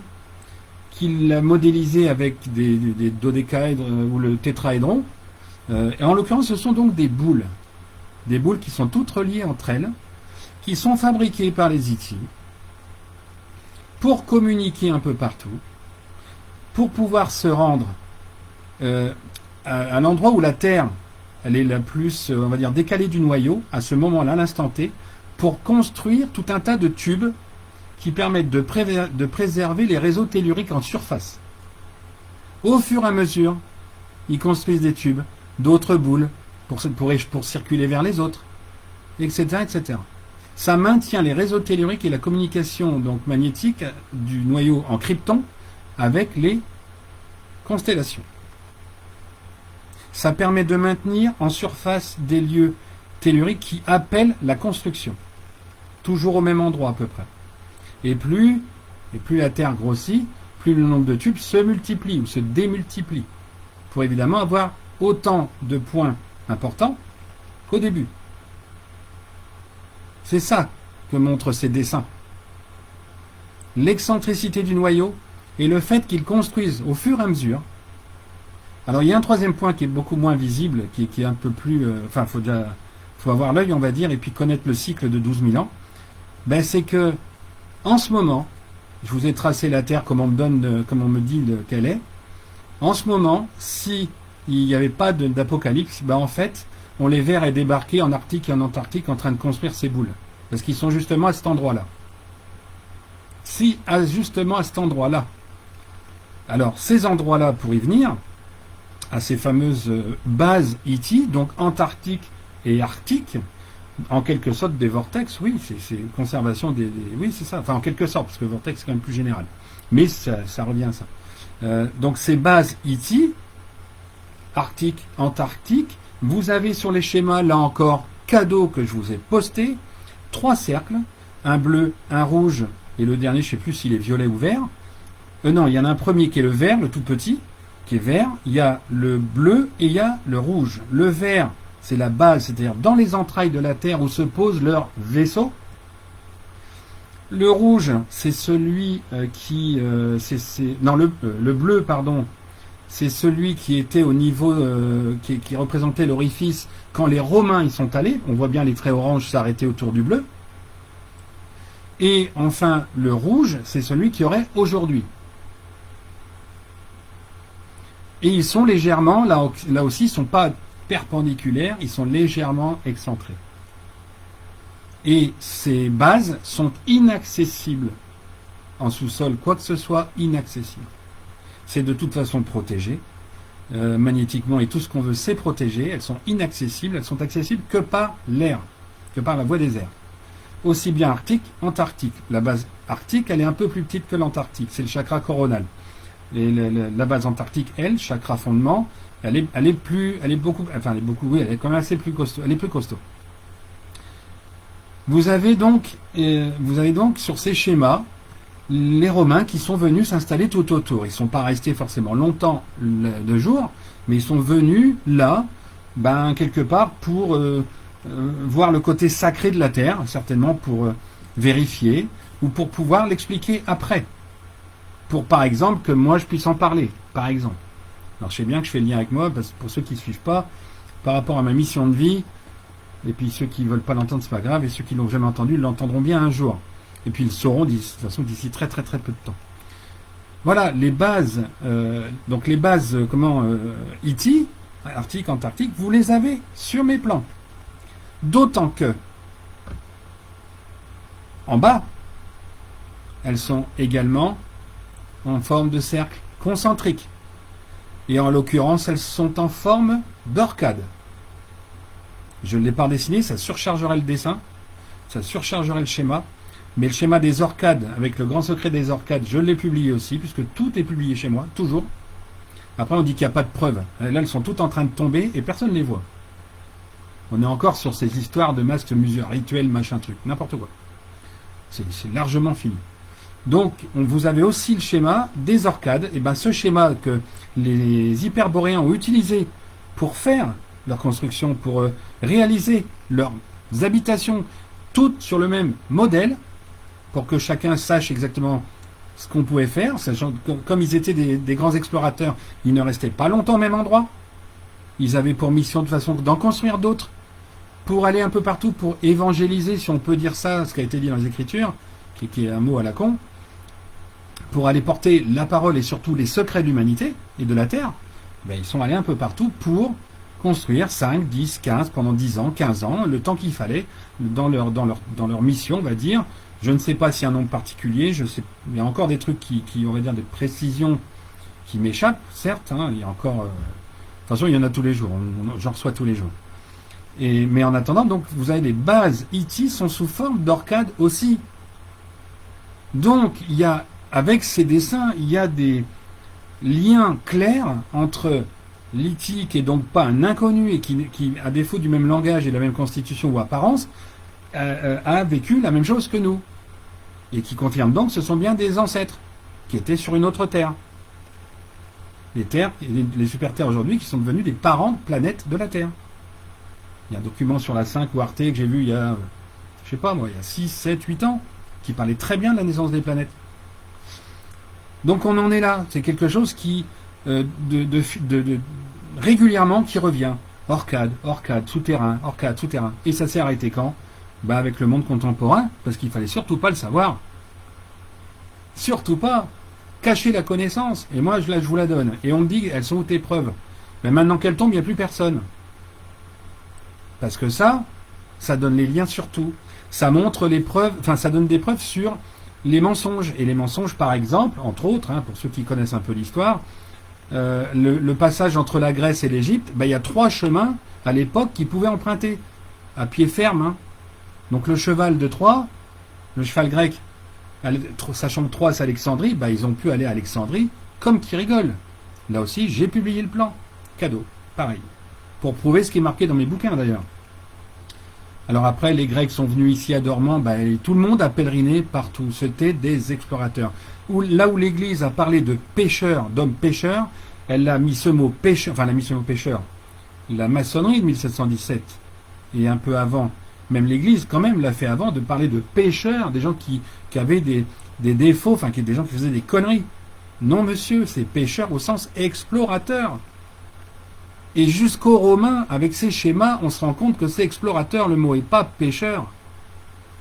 qu'il a modélisé avec des dodécaèdres ou le tétraédron. Et en l'occurrence, ce sont donc des boules qui sont toutes reliées entre elles, qui sont fabriquées par les IT pour communiquer un peu partout, pour pouvoir se rendre à l'endroit où la Terre elle est la plus, on va dire, décalée du noyau, à ce moment-là, à l'instant T, pour construire tout un tas de tubes qui permettent de préserver les réseaux telluriques en surface. Au fur et à mesure, ils construisent des tubes, d'autres boules, pour circuler vers les autres, etc., etc. Ça maintient les réseaux telluriques et la communication donc magnétique du noyau en krypton avec les constellations. Ça permet de maintenir en surface des lieux telluriques qui appellent la construction. Toujours au même endroit à peu près. Et plus la Terre grossit, plus le nombre de tubes se multiplie ou se démultiplie. Pour évidemment avoir autant de points importants qu'au début. C'est ça que montrent ces dessins. L'excentricité du noyau et le fait qu'il construise au fur et à mesure. Alors il y a un troisième point qui est beaucoup moins visible, qui est un peu plus... faut avoir l'œil, on va dire, et puis connaître le cycle de 12 000 ans. Ben, c'est que, en ce moment, je vous ai tracé la Terre comme on me dit qu'elle est. En ce moment, si il n'y avait pas d'apocalypse, ben en fait, on les verrait débarquer en Arctique et en Antarctique en train de construire ces boules. Parce qu'ils sont justement à cet endroit-là. Justement à cet endroit-là. Alors, ces endroits-là, pour y venir, à ces fameuses bases IT, donc Antarctique et Arctique, en quelque sorte des vortex, oui, c'est une conservation oui, c'est ça, enfin en quelque sorte, parce que vortex c'est quand même plus général. Mais ça revient à ça. Donc ces bases IT, Arctique, Antarctique, vous avez sur les schémas, là encore, cadeau que je vous ai posté, 3 cercles, un bleu, un rouge, et le dernier, je ne sais plus s'il est violet ou vert. Non, il y en a un premier qui est le vert, le tout petit, qui est vert, il y a le bleu et il y a le rouge. Le vert, c'est la base, c'est-à-dire dans les entrailles de la Terre où se pose leur vaisseau. Le rouge, c'est celui le bleu, pardon, c'est celui qui était au niveau, qui représentait l'orifice quand les Romains y sont allés. On voit bien les traits orange s'arrêter autour du bleu. Et enfin, le rouge, c'est celui qui aurait aujourd'hui. Et ils sont légèrement, là aussi, ils ne sont pas perpendiculaires, ils sont légèrement excentrés. Et ces bases sont inaccessibles en sous-sol, quoi que ce soit, inaccessible. C'est de toute façon protégé, magnétiquement, et tout ce qu'on veut, c'est protégé. Elles sont inaccessibles, elles sont accessibles que par l'air, que par la voie des airs. Aussi bien Arctique, Antarctique. La base arctique, elle est un peu plus petite que l'Antarctique, c'est le chakra coronal. Et la base antarctique, elle, chakra fondement, elle est beaucoup, oui, elle est quand même assez plus costaud, elle est plus costaud. Vous avez donc sur ces schémas les Romains qui sont venus s'installer tout autour. Ils ne sont pas restés forcément longtemps de jour, mais ils sont venus là, quelque part pour voir le côté sacré de la Terre, certainement pour vérifier, ou pour pouvoir l'expliquer après. Pour, par exemple, que moi je puisse en parler, par exemple. Alors je sais bien que je fais le lien avec moi, parce que pour ceux qui ne suivent pas, par rapport à ma mission de vie, et puis ceux qui ne veulent pas l'entendre, c'est pas grave, et ceux qui ne l'ont jamais entendu, l'entendront bien un jour. Et puis ils le sauront de toute façon d'ici très très très peu de temps. Voilà, les bases, IT, Arctique, Antarctique, vous les avez sur mes plans. D'autant que, en bas, elles sont également en forme de cercle concentrique. Et en l'occurrence, elles sont en forme d'orcade. Je ne l'ai pas dessiné, ça surchargerait le dessin, ça surchargerait le schéma. Mais le schéma des orcades, avec le grand secret des orcades, je l'ai publié aussi, puisque tout est publié chez moi, toujours. Après, on dit qu'il n'y a pas de preuves. Là, elles sont toutes en train de tomber et personne ne les voit. On est encore sur ces histoires de masques mesure, rituels, machin truc, n'importe quoi. C'est largement fini. Donc, vous avez aussi le schéma des orcades. Et ce schéma que les hyperboréens ont utilisé pour faire leur construction, pour réaliser leurs habitations, toutes sur le même modèle, pour que chacun sache exactement ce qu'on pouvait faire, sachant que comme ils étaient des grands explorateurs, ils ne restaient pas longtemps au même endroit. Ils avaient pour mission de façon d'en construire d'autres, pour aller un peu partout, pour évangéliser, si on peut dire ça, ce qui a été dit dans les Écritures, qui est un mot à la con, pour aller porter la parole et surtout les secrets de l'humanité et de la Terre. Ben, ils sont allés un peu partout pour construire 5, 10, 15, pendant 10 ans, 15 ans, le temps qu'il fallait dans leur mission, on va dire. Je ne sais pas s'il y a un nombre particulier, il y a encore des trucs qui on va dire, des précisions qui m'échappent, certes, hein, il y a encore... de toute façon, il y en a tous les jours, j'en reçois tous les jours. Mais en attendant, donc, vous avez les bases E.T. sont sous forme d'orcade aussi. Donc, avec ces dessins, il y a des liens clairs entre l'E.T., qui est donc pas un inconnu et qui, à défaut du même langage et de la même constitution ou apparence, a vécu la même chose que nous. Et qui confirme donc que ce sont bien des ancêtres qui étaient sur une autre Terre. Les terres, les super-terres aujourd'hui qui sont devenus des parents de planètes de la Terre. Il y a un document sur la 5 ou Arte que j'ai vu il y a, je sais pas moi, il y a 6, 7, 8 ans, qui parlait très bien de la naissance des planètes. Donc on en est là. C'est quelque chose qui, régulièrement, qui revient. Orcade, souterrain, orcade, souterrain. Et ça s'est arrêté quand? Avec le monde contemporain, parce qu'il fallait surtout pas le savoir. Surtout pas. Cacher la connaissance. Et moi, je vous la donne. Et on me dit, elles sont où tes preuves? Mais maintenant qu'elles tombent, il n'y a plus personne. Parce que ça donne les liens sur tout. Ça montre les preuves, ça donne des preuves sur les mensonges. Et les mensonges, par exemple, entre autres, hein, pour ceux qui connaissent un peu l'histoire, le passage entre la Grèce et l'Égypte, il y a 3 chemins à l'époque qu'ils pouvaient emprunter, à pied ferme. Hein. Donc le cheval de Troie, le cheval grec, sachant que Troie c'est Alexandrie, ils ont pu aller à Alexandrie comme qui rigolent. Là aussi, j'ai publié le plan. Cadeau, pareil. Pour prouver ce qui est marqué dans mes bouquins d'ailleurs. Alors après, les Grecs sont venus ici à Dormant, et tout le monde a pèleriné partout. C'était des explorateurs. Là où l'Église a parlé de pêcheurs, d'hommes pêcheurs, elle a mis ce mot pêcheur, elle a mis ce mot pêcheur. La maçonnerie de 1717, et un peu avant, même l'Église quand même l'a fait avant, de parler de pêcheurs, des gens qui avaient des défauts, des gens qui faisaient des conneries. Non monsieur, c'est pêcheurs au sens explorateur. Et jusqu'aux Romains, avec ces schémas, on se rend compte que c'est explorateur, le mot est pas pêcheur.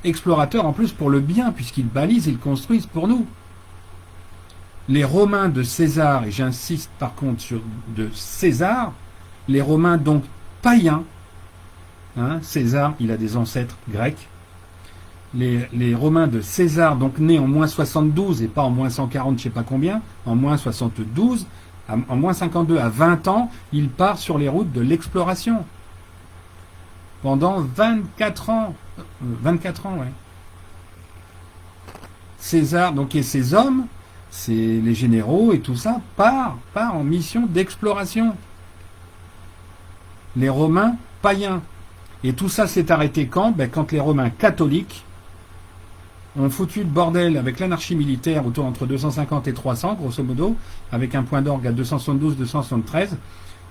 Explorateur en plus pour le bien, puisqu'ils balisent, ils construisent pour nous. Les Romains de César, et j'insiste par contre sur de César, les Romains donc païens, hein, César, il a des ancêtres grecs, les Romains de César, donc nés en moins 72 et pas en moins 140, je sais pas combien, en moins 72, en moins 52 à 20 ans, il part sur les routes de l'exploration. Pendant 24 ans. 24 ans, ouais. César, donc, et ces hommes, c'est les généraux et tout ça, part en mission d'exploration. Les Romains païens. Et tout ça s'est arrêté quand? Quand les Romains catholiques ont foutu le bordel avec l'anarchie militaire autour entre 250 et 300, grosso modo, avec un point d'orgue à 272-273.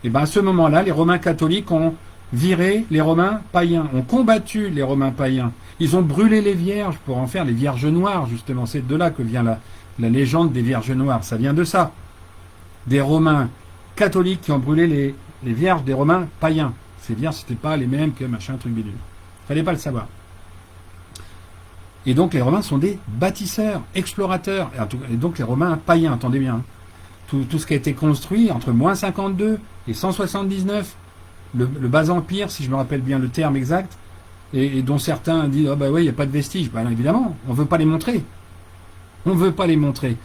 Et à ce moment-là, les Romains catholiques ont viré les Romains païens, ont combattu les Romains païens. Ils ont brûlé les vierges pour en faire les vierges noires, justement. C'est de là que vient la légende des vierges noires. Ça vient de ça. Des Romains catholiques qui ont brûlé les vierges des Romains païens. Ces vierges, c'était pas les mêmes que machin, truc bidule. Fallait pas le savoir. Et donc les Romains sont des bâtisseurs, explorateurs. Et donc les Romains païens, attendez bien. Tout ce qui a été construit entre moins 52 et 179, le bas empire, si je me rappelle bien le terme exact, et dont certains disent il n'y a pas de vestiges. Non, évidemment, on ne veut pas les montrer. On ne veut pas les montrer.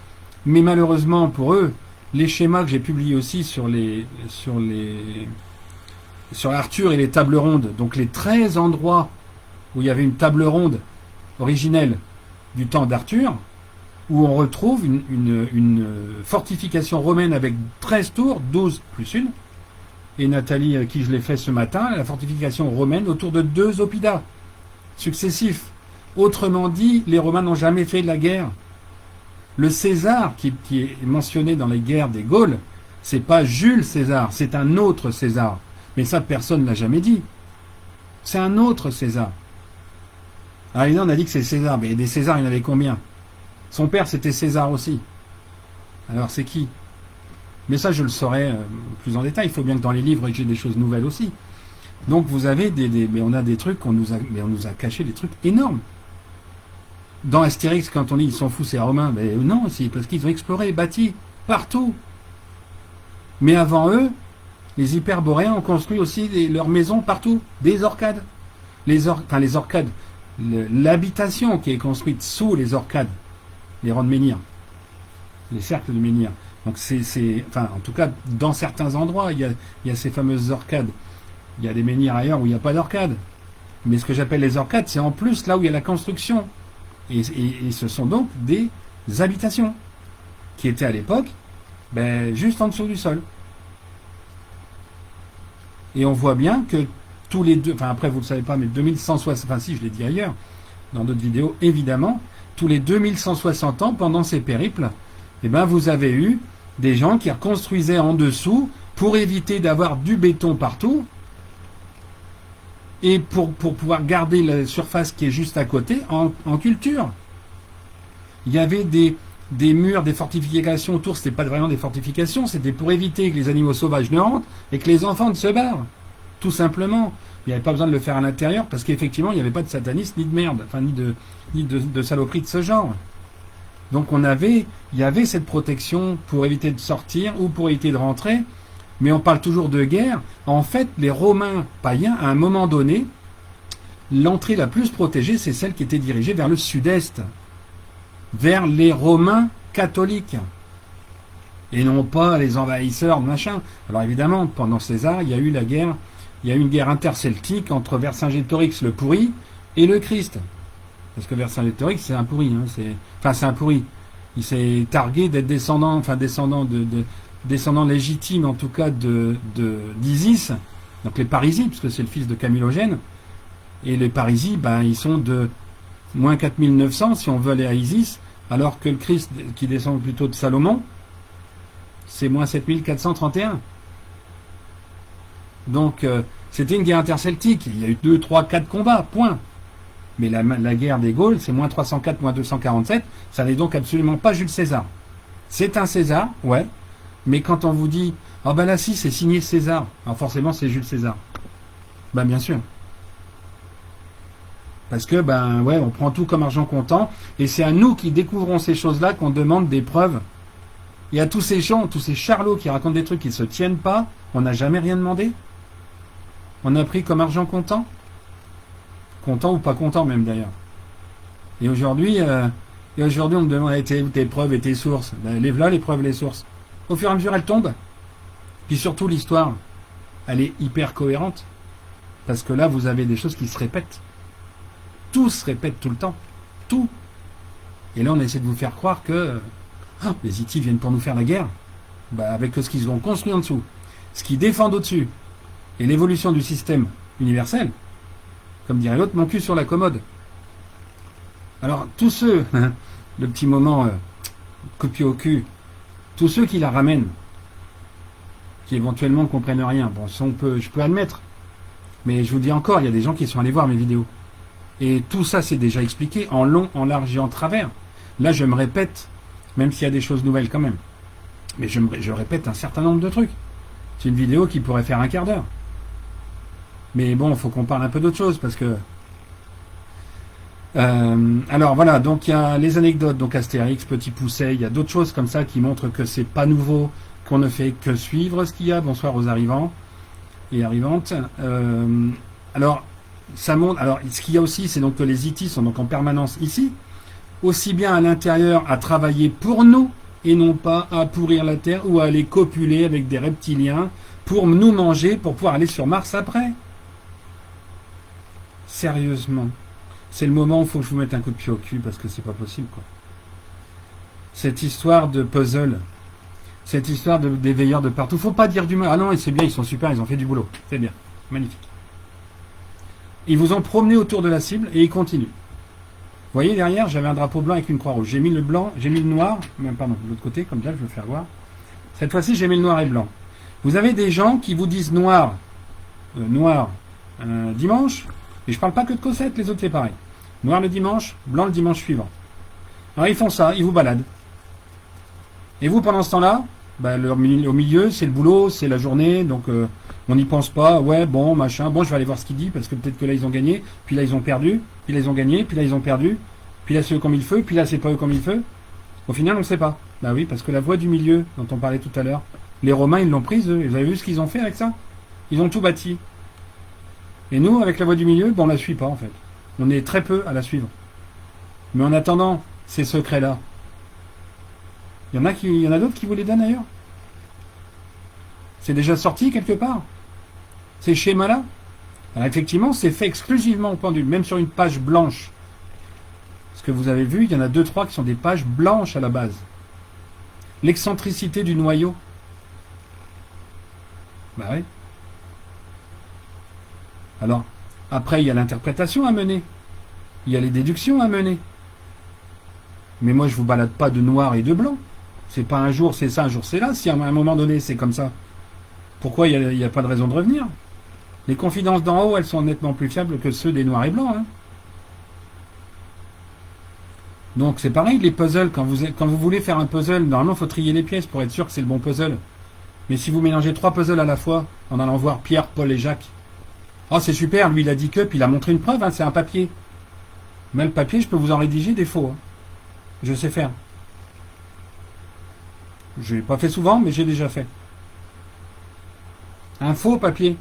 Mais malheureusement pour eux, les schémas que j'ai publiés aussi sur Arthur et les tables rondes, donc les 13 endroits où il y avait une table ronde originelle du temps d'Arthur, où on retrouve une fortification romaine avec 13 tours, 12 plus une, et Nathalie, à qui je l'ai fait ce matin, la fortification romaine autour de 2 oppidats successifs. Autrement dit, les Romains n'ont jamais fait de la guerre. Le César, qui est mentionné dans les guerres des Gaules, c'est pas Jules César, c'est un autre César. Mais ça, personne ne l'a jamais dit. C'est un autre César. Alors, on a dit que c'est César, mais des Césars, il y en avait combien? Son père, c'était César aussi. Alors, c'est qui? Mais ça, je le saurai plus en détail. Il faut bien que dans les livres, j'ai des choses nouvelles aussi. Donc, vous avez mais on a des trucs, on nous a caché des trucs énormes. Dans Astérix, quand on dit ils sont fous, c'est Romains, mais non, c'est parce qu'ils ont exploré, bâti, partout. Mais avant eux, les hyperboréens ont construit aussi leurs maisons partout, des orcades. Les orcades, l'habitation qui est construite sous les orcades, les rangs de menhir, les cercles de menhir. Donc en tout cas, dans certains endroits, il y a ces fameuses orcades. Il y a des menhirs ailleurs où il n'y a pas d'orcade. Mais ce que j'appelle les orcades, c'est en plus là où il y a la construction. Et ce sont donc des habitations qui étaient à l'époque juste en dessous du sol. Et on voit bien que tous les deux, après vous ne le savez pas, mais 2160, si je l'ai dit ailleurs, dans d'autres vidéos, évidemment, tous les 2160 ans, pendant ces périples, vous avez eu des gens qui reconstruisaient en dessous pour éviter d'avoir du béton partout et pour pouvoir garder la surface qui est juste à côté en culture. Il y avait des murs, des fortifications autour, c'était pas vraiment des fortifications, c'était pour éviter que les animaux sauvages ne rentrent et que les enfants ne se barrent. Tout simplement. Il n'y avait pas besoin de le faire à l'intérieur parce qu'effectivement, il n'y avait pas de satanisme ni de merde, ni de saloperie de ce genre. Donc il y avait cette protection pour éviter de sortir ou pour éviter de rentrer, mais on parle toujours de guerre. En fait, les Romains païens, à un moment donné, l'entrée la plus protégée, c'est celle qui était dirigée vers le sud-est, vers les Romains catholiques, et non pas les envahisseurs, machin. Alors évidemment, pendant César, il y a eu une guerre interceltique entre Vercingétorix le pourri et le Christ. Parce que Vercingétorix, c'est un pourri. C'est un pourri. Il s'est targué d'être descendant légitime, en tout cas, d'Isis, donc les Parisies, puisque c'est le fils de Camillogène. Et les Parisies, ils sont de moins 4900, si on veut aller à Isis, alors que le Christ, qui descend plutôt de Salomon, c'est moins 7431. Donc, c'était une guerre interceltique. Il y a eu 2, 3, 4 combats, point. Mais la guerre des Gaules, c'est moins 304, moins 247. Ça n'est donc absolument pas Jules César. C'est un César, ouais. Mais quand on vous dit, là si, c'est signé César. Alors forcément, c'est Jules César. Bien sûr. Parce que, on prend tout comme argent comptant. Et c'est à nous qui découvrons ces choses-là qu'on demande des preuves. Et à tous ces gens, tous ces charlots qui racontent des trucs qui ne se tiennent pas, on n'a jamais rien demandé. On a pris comme argent comptant. Content ou pas content même d'ailleurs. Et aujourd'hui, on me demande tes preuves et tes sources. Lève-là les preuves et les sources. Au fur et à mesure, elles tombent. Puis surtout, l'histoire, elle est hyper cohérente. Parce que là, vous avez des choses qui se répètent. Tout se répète tout le temps. Tout. Et là, on essaie de vous faire croire que les Hittites viennent pour nous faire la guerre. Avec ce qu'ils ont construit en dessous, ce qu'ils défendent au-dessus, et l'évolution du système universel, comme dirait l'autre, mon cul sur la commode. Alors, tous ceux, le petit moment copier au cul, tous ceux qui la ramènent, qui éventuellement ne comprennent rien, je peux admettre. Mais je vous dis encore, il y a des gens qui sont allés voir mes vidéos. Et tout ça, c'est déjà expliqué en long, en large et en travers. Là, je me répète, même s'il y a des choses nouvelles quand même. Mais je répète un certain nombre de trucs. C'est une vidéo qui pourrait faire un quart d'heure. Mais bon, il faut qu'on parle un peu d'autre chose, parce que... alors voilà, donc il y a les anecdotes, donc Astérix, Petit Pousset, il y a d'autres choses comme ça qui montrent que c'est pas nouveau, qu'on ne fait que suivre ce qu'il y a. Bonsoir aux arrivants et arrivantes. Alors, ça montre... Alors, ce qu'il y a aussi, c'est donc que les Hittites sont donc en permanence ici, aussi bien à l'intérieur à travailler pour nous, et non pas à pourrir la Terre ou à aller copuler avec des reptiliens pour nous manger, pour pouvoir aller sur Mars après. Sérieusement. C'est le moment où il faut que je vous mette un coup de pied au cul, parce que c'est pas possible, quoi. Cette histoire de puzzle, cette histoire des veilleurs de partout, faut pas dire du mal. Ah non, c'est bien, ils sont super, ils ont fait du boulot. C'est bien, magnifique. Ils vous ont promené autour de la cible et ils continuent. Vous voyez, derrière, j'avais un drapeau blanc avec une croix rouge. J'ai mis le blanc, j'ai mis le noir, pardon, de l'autre côté, comme ça, je vais le faire voir. Cette fois-ci, j'ai mis le noir et blanc. Vous avez des gens qui vous disent noir, dimanche, et je parle pas que de Cosette, les autres c'est pareil. Noir le dimanche, blanc le dimanche suivant. Alors ils font ça, ils vous baladent. Et vous, pendant ce temps-là, bah, au milieu, c'est le boulot, c'est la journée, donc on n'y pense pas. Ouais, bon, machin, bon, je vais aller voir ce qu'il dit, parce que peut-être que là, ils ont gagné, puis là, ils ont perdu, puis là, ils ont gagné, puis là, ils ont perdu, puis là, c'est eux comme il faut, puis là, c'est pas eux comme il faut. Au final, on ne sait pas. Bah oui, parce que la voie du milieu, dont on parlait tout à l'heure, les Romains, ils l'ont prise, eux. Vous avez vu ce qu'ils ont fait avec ça? Ils ont tout bâti. Et nous, avec la voie du milieu, bon, on la suit pas, en fait. On est très peu à la suivre. Mais en attendant ces secrets-là, il y en a d'autres qui vous les donnent ailleurs. C'est déjà sorti quelque part. Ces schémas-là. Alors effectivement, c'est fait exclusivement au pendule, même sur une page blanche. Ce que vous avez vu, il y en a 2-3 qui sont des pages blanches à la base. L'excentricité du noyau. Bah oui. Alors, après, il y a l'interprétation à mener. Il y a les déductions à mener. Mais moi, je vous balade pas de noir et de blanc. C'est pas un jour c'est ça, un jour c'est là. Si à un moment donné c'est comme ça, pourquoi il n'y a pas de raison de revenir? Les confidences d'en haut, elles sont nettement plus fiables que ceux des noirs et blancs. Hein. Donc c'est pareil, les puzzles, quand vous voulez faire un puzzle, normalement il faut trier les pièces pour être sûr que c'est le bon puzzle. Mais si vous mélangez 3 puzzles à la fois, en allant voir Pierre, Paul et Jacques, oh c'est super, lui il a dit que, puis il a montré une preuve, hein, c'est un papier. Mais le papier, je peux vous en rédiger des faux. Hein. Je sais faire. Je l'ai pas fait souvent, mais j'ai déjà fait. Un faux papier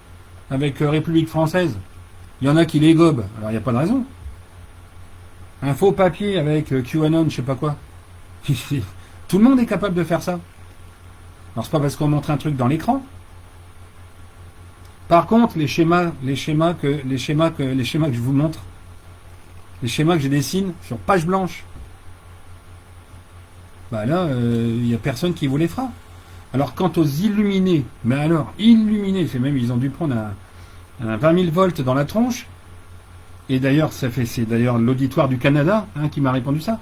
avec République française. Il y en a qui les gobent, alors il n'y a pas de raison. Un faux papier avec QAnon, je sais pas quoi. Tout le monde est capable de faire ça. Alors c'est pas parce qu'on montre un truc dans l'écran. Par contre, les schémas que je vous montre, les schémas que je dessine sur page blanche, bah là, il n'y a personne qui vous les fera. Alors quant aux illuminés, mais alors, illuminés, c'est même, ils ont dû prendre un 20 000 volts dans la tronche. Et d'ailleurs, c'est d'ailleurs l'auditoire du Canada qui m'a répondu ça.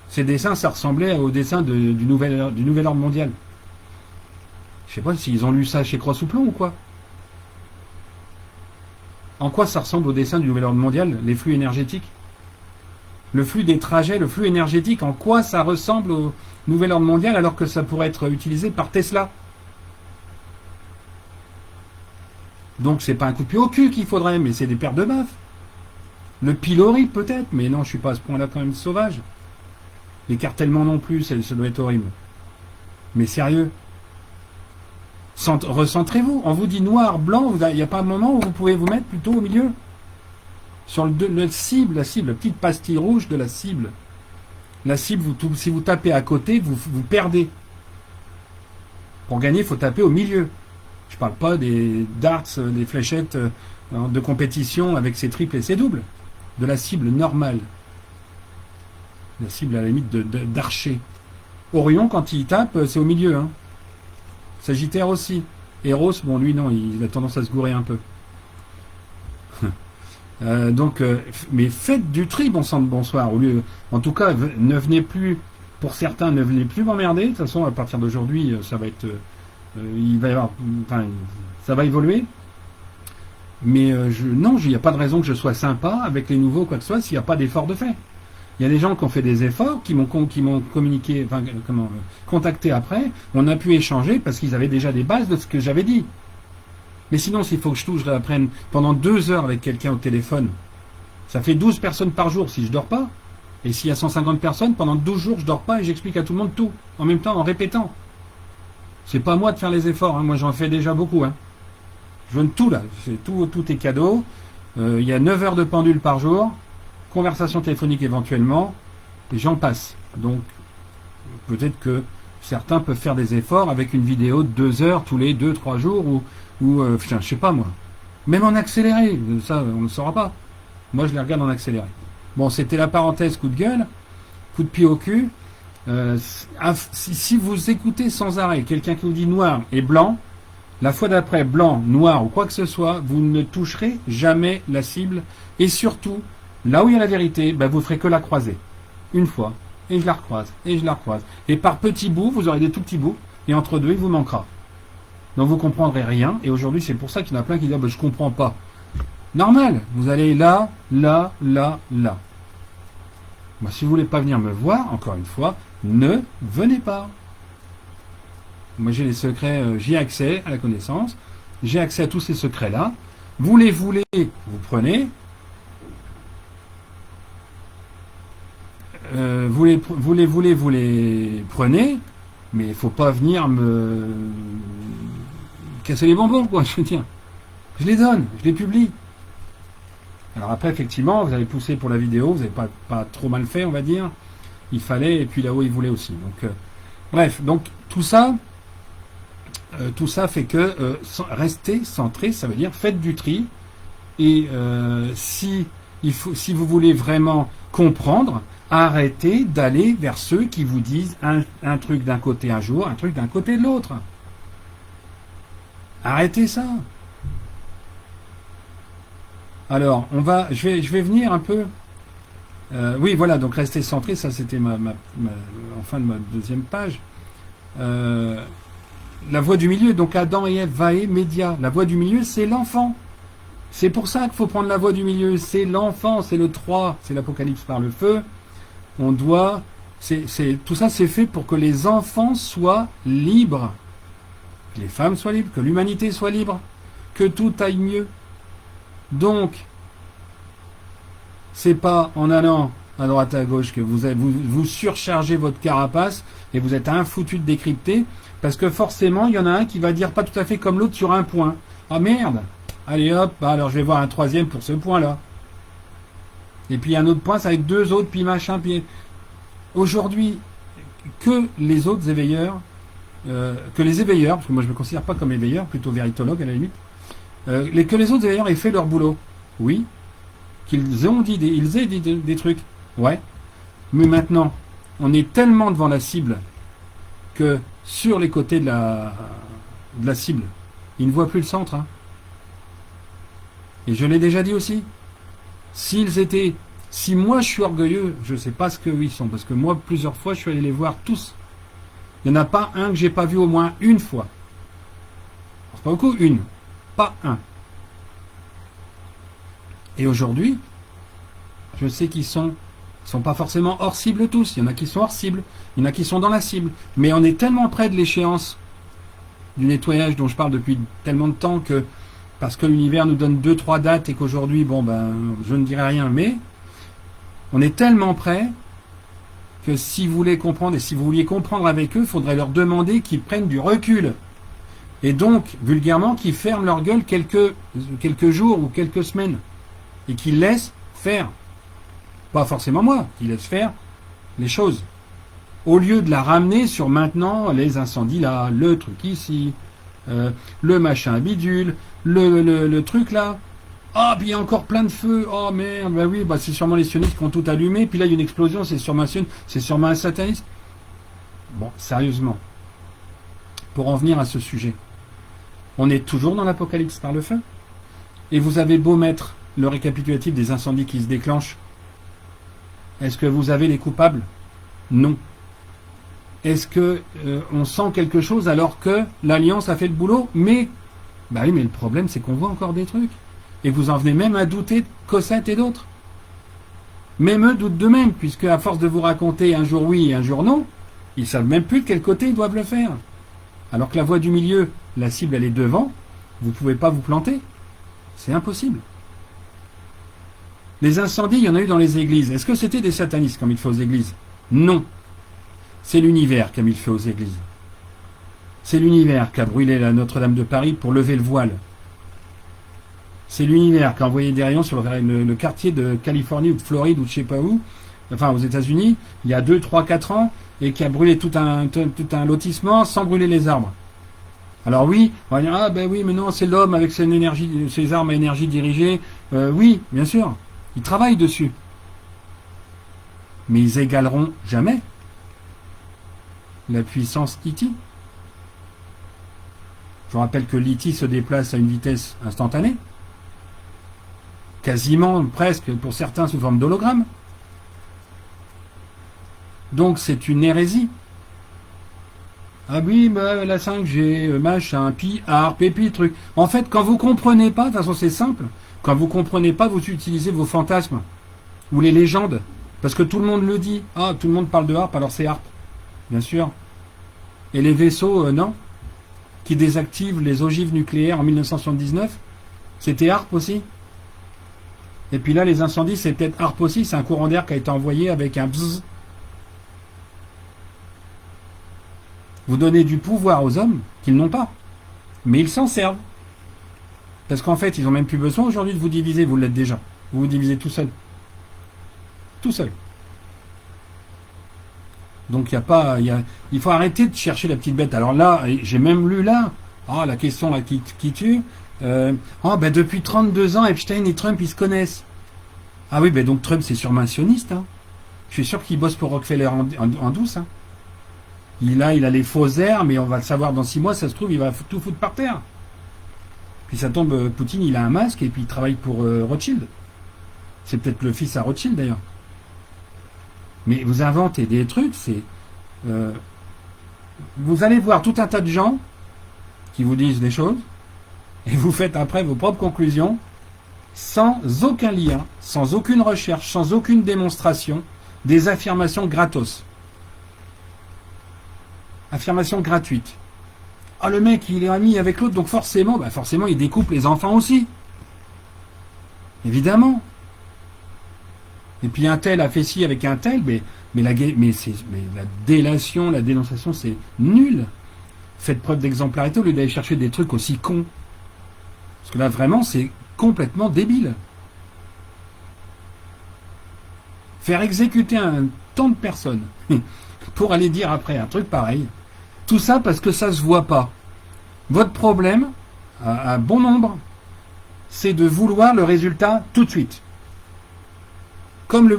Ces dessins, ça ressemblait aux dessins du nouvel ordre mondial. Je sais pas s'ils ont lu ça chez Croix-Souplon ou quoi. En quoi ça ressemble aux dessins du nouvel ordre mondial, les flux énergétiques? Le flux des trajets, le flux énergétique, en quoi ça ressemble au nouvel ordre mondial alors que ça pourrait être utilisé par Tesla? Donc c'est pas un coup de pied au cul qu'il faudrait, mais c'est des paires de baffes. Le pilori peut-être, mais non, je suis pas à ce point-là quand même sauvage. L'écartèlement non plus, ça doit être horrible. Mais sérieux, recentrez-vous. On vous dit noir, blanc, il n'y a pas un moment où vous pouvez vous mettre plutôt au milieu. Sur la cible, la petite pastille rouge de la cible. La cible, si vous tapez à côté, vous perdez. Pour gagner, il faut taper au milieu. Je ne parle pas des darts, des fléchettes de compétition avec ses triples et ses doubles. De la cible normale. La cible à la limite d'archer. Orion, quand il tape, c'est au milieu. Hein. Sagittaire aussi. Eros, bon lui non, il a tendance à se gourer un peu. Mais faites du tri, bon sang de bonsoir. En tout cas, ne venez plus, pour certains, ne venez plus m'emmerder. De toute façon, à partir d'aujourd'hui, ça va être, ça va évoluer. Mais non, il n'y a pas de raison que je sois sympa avec les nouveaux, quoi que ce soit, s'il n'y a pas d'effort de fait. Il y a des gens qui ont fait des efforts, qui m'ont communiqué, contacté après. On a pu échanger parce qu'ils avaient déjà des bases de ce que j'avais dit. Mais sinon, s'il faut que je apprenne pendant 2 heures avec quelqu'un au téléphone, ça fait 12 personnes par jour si je dors pas. Et s'il y a 150 personnes, pendant 12 jours, je dors pas et j'explique à tout le monde tout. En même temps, en répétant. C'est pas à moi de faire les efforts. Hein. Moi, j'en fais déjà beaucoup. Hein. Je donne tout là. Tout est cadeau. Il y a 9 heures de pendule par jour. Conversation téléphonique éventuellement. Et j'en passe. Donc, peut-être que certains peuvent faire des efforts avec une vidéo de 2 heures tous les 2-3 jours ou je sais pas moi. Même en accéléré, ça on ne le saura pas. Moi je les regarde en accéléré. Bon, c'était la parenthèse coup de gueule, coup de pied au cul. Si vous écoutez sans arrêt quelqu'un qui vous dit noir et blanc, la fois d'après blanc, noir ou quoi que ce soit, vous ne toucherez jamais la cible. Et surtout, là où il y a la vérité, vous ferez que la croiser. Une fois, et je la recroise, et je la recroise. Et par petits bouts, vous aurez des tout petits bouts, et entre deux, il vous manquera. Donc vous comprendrez rien, et aujourd'hui c'est pour ça qu'il y en a plein qui disent je comprends pas. Normal, vous allez là, là, là, là. Moi, si vous voulez pas venir me voir, encore une fois, ne venez pas. Moi, j'ai les secrets, j'ai accès à la connaissance, j'ai accès à tous ces secrets-là. Vous les voulez, vous prenez. Vous les prenez, mais il faut pas venir me casser les bonbons, quoi, je veux dire. Je les donne, je les publie. Alors après, effectivement, vous avez poussé pour la vidéo, vous n'avez pas trop mal fait, on va dire. Il fallait, et puis là-haut, il voulait aussi. Donc, bref, donc tout ça fait que restez centré, ça veut dire faites du tri. Et si vous voulez vraiment comprendre, arrêtez d'aller vers ceux qui vous disent un truc d'un côté un jour, un truc d'un côté de l'autre. Arrêtez ça. Alors, je vais venir un peu. Oui, voilà, donc restez centré, ça c'était en fin de ma deuxième page. La voie du milieu, donc Adam et Ève, Vae, Média. La voie du milieu, c'est l'enfant. C'est pour ça qu'il faut prendre la voie du milieu. C'est l'enfant, c'est le 3, c'est l'Apocalypse par le feu. On doit. Tout ça, c'est fait pour que les enfants soient libres. Que les femmes soient libres, que l'humanité soit libre, que tout aille mieux. Donc, c'est pas en allant à droite à gauche que vous surchargez votre carapace et vous êtes infoutu de décrypter, parce que forcément, il y en a un qui va dire pas tout à fait comme l'autre sur un point. Ah merde! Allez hop, alors je vais voir un troisième pour ce point-là. Et puis un autre point, ça va être deux autres, puis machin, puis... Aujourd'hui, que les autres éveilleurs, que les éveilleurs, parce que moi je me considère pas comme éveilleur, plutôt véritologue à la limite, que les autres éveilleurs aient fait leur boulot. Oui. Qu'ils aient dit des trucs. Ouais. Mais maintenant, on est tellement devant la cible que sur les côtés de la cible, ils ne voient plus le centre. Hein. Et je l'ai déjà dit aussi. Si moi je suis orgueilleux, je ne sais pas ce qu'eux ils sont, parce que moi plusieurs fois je suis allé les voir tous. Il n'y en a pas un que j'ai pas vu au moins une fois. C'est pas beaucoup, une. Pas un. Et aujourd'hui, je sais qu'ils sont pas forcément hors cible tous. Il y en a qui sont hors cible, il y en a qui sont dans la cible. Mais on est tellement près de l'échéance du nettoyage dont je parle depuis tellement de temps que, parce que l'univers nous donne 2-3 dates et qu'aujourd'hui, je ne dirai rien, mais on est tellement près que si vous voulez comprendre, et si vous vouliez comprendre avec eux, il faudrait leur demander qu'ils prennent du recul. Et donc, vulgairement, qu'ils ferment leur gueule quelques jours ou quelques semaines. Et qu'ils laissent faire. Pas forcément moi, qu'ils laissent faire les choses. Au lieu de la ramener sur maintenant les incendies là, le truc ici, le machin bidule, le truc là. Ah, puis il y a encore plein de feux. Oh merde, oui, c'est sûrement les sionistes qui ont tout allumé. Puis là, il y a une explosion, c'est sûrement un sataniste. Bon, sérieusement. Pour en venir à ce sujet. On est toujours dans l'Apocalypse par le feu. Et vous avez beau mettre le récapitulatif des incendies qui se déclenchent. Est-ce que vous avez les coupables? Non. Est-ce que on sent quelque chose alors que l'Alliance a fait le boulot? Mais oui, mais le problème c'est qu'on voit encore des trucs. Et vous en venez même à douter de Cosette et d'autres. Même eux doutent d'eux-mêmes, puisque à force de vous raconter un jour oui et un jour non, ils savent même plus de quel côté ils doivent le faire. Alors que la voie du milieu, la cible elle est devant, vous ne pouvez pas vous planter. C'est impossible. Les incendies, il y en a eu dans les églises. Est-ce que c'était des satanistes comme il fait aux églises? Non. C'est l'univers qui a mis le feu aux églises. C'est l'univers qui a brûlé la Notre-Dame de Paris pour lever le voile. C'est l'univers qui a envoyé des rayons sur le quartier de Californie ou de Floride ou de je sais pas où, enfin aux États-Unis, il y a 2, 3, 4 ans, et qui a brûlé tout un lotissement sans brûler les arbres. Alors oui, on va dire, oui, mais non, c'est l'homme avec ses armes à énergie dirigée. Oui, bien sûr, ils travaillent dessus. Mais ils égaleront jamais la puissance E.T. Je vous rappelle que l'E.T. se déplace à une vitesse instantanée. Quasiment, presque, pour certains, sous forme d'hologramme. Donc c'est une hérésie. Ah oui, la 5G, machin, pi, pépi, truc. En fait, quand vous comprenez pas, de toute façon c'est simple, quand vous comprenez pas, vous utilisez vos fantasmes, ou les légendes. Parce que tout le monde le dit. Ah, tout le monde parle de HAARP, alors c'est HAARP. Bien sûr. Et les vaisseaux, non, qui désactivent les ogives nucléaires en 1979, c'était HAARP aussi. Et puis là, les incendies, c'est peut-être HAARP aussi. C'est un courant d'air qui a été envoyé avec un bzzz. Vous donnez du pouvoir aux hommes qu'ils n'ont pas. Mais ils s'en servent. Parce qu'en fait, ils n'ont même plus besoin aujourd'hui de vous diviser. Vous l'êtes déjà. Vous vous divisez tout seul. Tout seul. Donc il faut arrêter de chercher la petite bête. Alors là, j'ai même lu là, la question là qui tue. Depuis 32 ans, Epstein et Trump, ils se connaissent. Ah oui, donc Trump, c'est sûrement un sioniste. Hein. Je suis sûr qu'il bosse pour Rockefeller en douce. Hein. Il a les faux airs, mais on va le savoir dans 6 mois, ça se trouve, il va tout foutre par terre. Puis ça tombe, Poutine, il a un masque et puis il travaille pour Rothschild. C'est peut-être le fils à Rothschild d'ailleurs. Mais vous inventez des trucs, vous allez voir tout un tas de gens qui vous disent des choses, et vous faites après vos propres conclusions, sans aucun lien, sans aucune recherche, sans aucune démonstration, des affirmations gratos. Affirmations gratuites. Ah, le mec, il est ami avec l'autre, donc forcément, il découpe les enfants aussi. Évidemment. Et puis un tel a fait ci avec un tel, mais la délation, la dénonciation, c'est nul. Faites preuve d'exemplarité au lieu d'aller chercher des trucs aussi cons. Parce que là, vraiment, c'est complètement débile. Faire exécuter un tant de personnes pour aller dire après un truc pareil, tout ça parce que ça se voit pas. Votre problème, à bon nombre, c'est de vouloir le résultat tout de suite.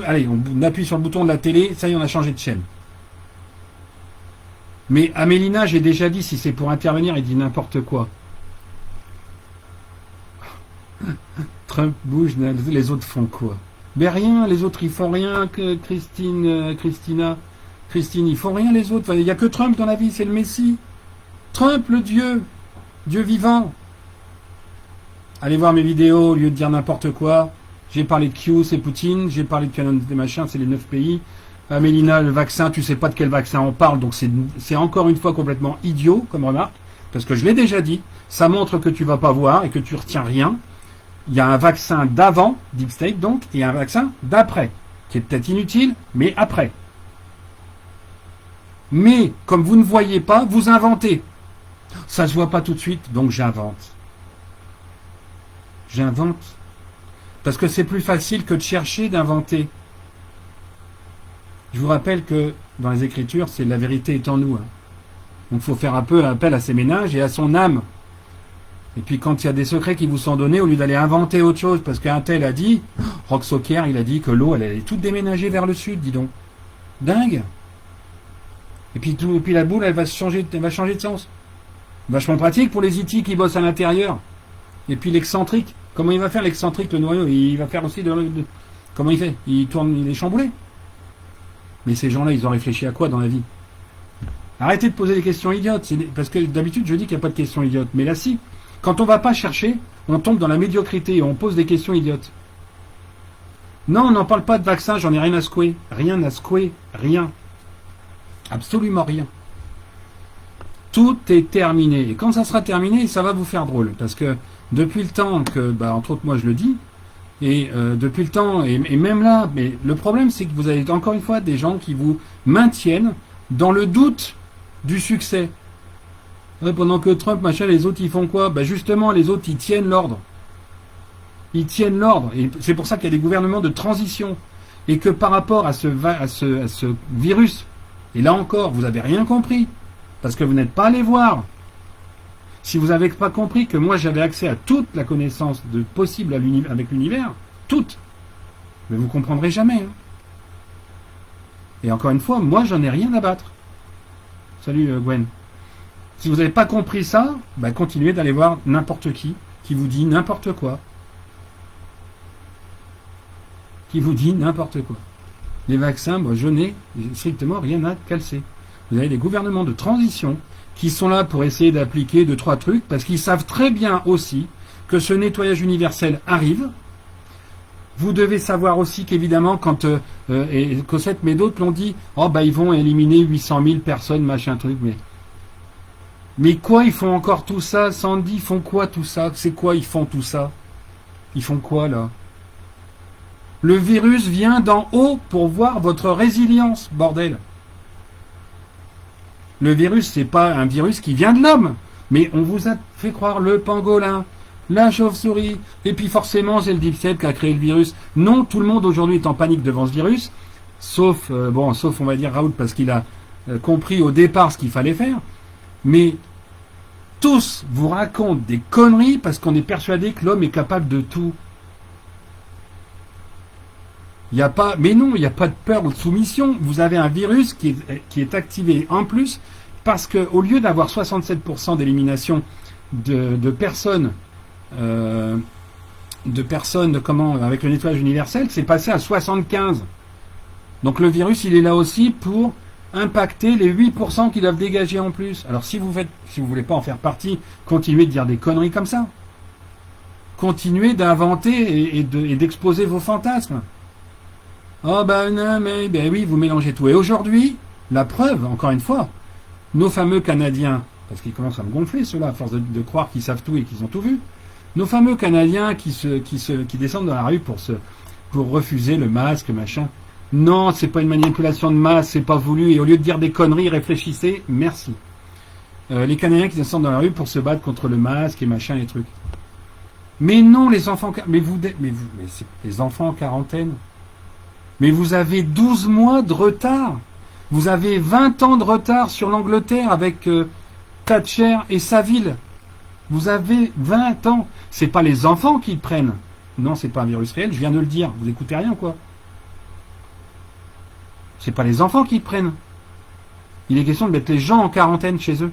Allez, on appuie sur le bouton de la télé, ça y est, on a changé de chaîne. Mais à Mélina, j'ai déjà dit, si c'est pour intervenir, il dit n'importe quoi. Trump bouge, les autres font quoi? Mais rien, les autres ils font rien, que Christine, ils font rien les autres. Il n'y a que Trump dans la vie, c'est le Messie. Trump, le Dieu vivant. Allez voir mes vidéos au lieu de dire n'importe quoi. J'ai parlé de Q, c'est Poutine. J'ai parlé de Canon des machins, c'est les 9 pays. Mélina, le vaccin, tu sais pas de quel vaccin on parle, donc c'est encore une fois complètement idiot comme remarque, parce que je l'ai déjà dit. Ça montre que tu vas pas voir et que tu retiens rien. Il y a un vaccin d'avant, Deep State donc, et un vaccin d'après, qui est peut-être inutile, mais après. Mais, comme vous ne voyez pas, vous inventez. Ça se voit pas tout de suite, donc j'invente. J'invente. Parce que c'est plus facile que de chercher d'inventer. Je vous rappelle que dans les Écritures, c'est la vérité est en nous. Hein. Donc il faut faire un peu appel à ses ménages et à son âme. Et puis quand il y a des secrets qui vous sont donnés, au lieu d'aller inventer autre chose, parce qu'un tel a dit, Rock Soccer, il a dit que l'eau, elle allait toute déménager vers le sud, dis donc. Dingue. Et puis la boule, elle va changer de sens. Vachement pratique pour les IT qui bossent à l'intérieur. Et puis l'excentrique. Comment il va faire l'excentrique, le noyau? Il va faire aussi comment il fait? Il tourne, il est chamboulé. Mais ces gens-là, ils ont réfléchi à quoi dans la vie? Arrêtez de poser des questions idiotes. Parce que d'habitude, je dis qu'il n'y a pas de questions idiotes. Mais là, si. Quand on ne va pas chercher, on tombe dans la médiocrité et on pose des questions idiotes. Non, on n'en parle pas de vaccin, j'en ai rien à secouer. Rien à secouer. Rien. Absolument rien. Tout est terminé. Et quand ça sera terminé, ça va vous faire drôle. Parce que depuis le temps que, entre autres moi je le dis, et depuis le temps, et même là, mais le problème c'est que vous avez encore une fois des gens qui vous maintiennent dans le doute du succès. Ouais, pendant que Trump, machin, les autres ils font quoi? Justement, les autres ils tiennent l'ordre. Ils tiennent l'ordre. Et c'est pour ça qu'il y a des gouvernements de transition. Et que par rapport à ce virus, et là encore, vous n'avez rien compris. Parce que vous n'êtes pas allé voir. Si vous n'avez pas compris que moi j'avais accès à toute la connaissance de possible avec l'univers, toute, mais vous ne comprendrez jamais. Hein. Et encore une fois, moi j'en ai rien à battre. Salut Gwen. Si vous n'avez pas compris ça, continuez d'aller voir n'importe qui vous dit n'importe quoi. Qui vous dit n'importe quoi. Les vaccins, moi je n'ai strictement rien à calcer. Vous avez des gouvernements de transition qui sont là pour essayer d'appliquer 2-3 trucs, parce qu'ils savent très bien aussi que ce nettoyage universel arrive. Vous devez savoir aussi qu'évidemment, quand et Cosette, mais d'autres l'ont dit, oh bah ils vont éliminer 800 000 personnes, machin truc, mais quoi, ils font encore tout ça, Sandy, ils font quoi tout ça? C'est quoi, ils font tout ça? Ils font quoi là? Le virus vient d'en haut pour voir votre résilience, bordel. Le virus, c'est pas un virus qui vient de l'homme, mais on vous a fait croire le pangolin, la chauve-souris, et puis forcément c'est le dipset qui a créé le virus. Non, tout le monde aujourd'hui est en panique devant ce virus, sauf on va dire Raoult parce qu'il a compris au départ ce qu'il fallait faire, mais tous vous racontent des conneries parce qu'on est persuadé que l'homme est capable de tout. Il n'y a pas, mais non, il n'y a pas de peur ou de soumission. Vous avez un virus qui est activé en plus parce que au lieu d'avoir 67% d'élimination de personnes avec le nettoyage universel, c'est passé à 75. Donc le virus, il est là aussi pour impacter les 8% qui doivent dégager en plus. Alors si vous voulez pas en faire partie, continuez de dire des conneries comme ça. Continuez d'inventer et d'exposer vos fantasmes. Oh ben non, mais ben oui, vous mélangez tout. Et aujourd'hui, la preuve, encore une fois, nos fameux Canadiens, parce qu'ils commencent à me gonfler ceux-là, à force de croire qu'ils savent tout et qu'ils ont tout vu, nos fameux Canadiens qui descendent dans la rue pour refuser le masque, machin. Non, c'est pas une manipulation de masse, c'est pas voulu, et au lieu de dire des conneries, réfléchissez, merci. Les Canadiens qui descendent dans la rue pour se battre contre le masque et machin et trucs. Mais non, les enfants, mais c'est les enfants en quarantaine. Mais vous avez 12 mois de retard. Vous avez 20 ans de retard sur l'Angleterre avec Thatcher et Saville. Vous avez 20 ans. C'est pas les enfants qui le prennent. Non, c'est pas un virus réel, je viens de le dire. Vous écoutez rien, quoi. C'est pas les enfants qui le prennent. Il est question de mettre les gens en quarantaine chez eux.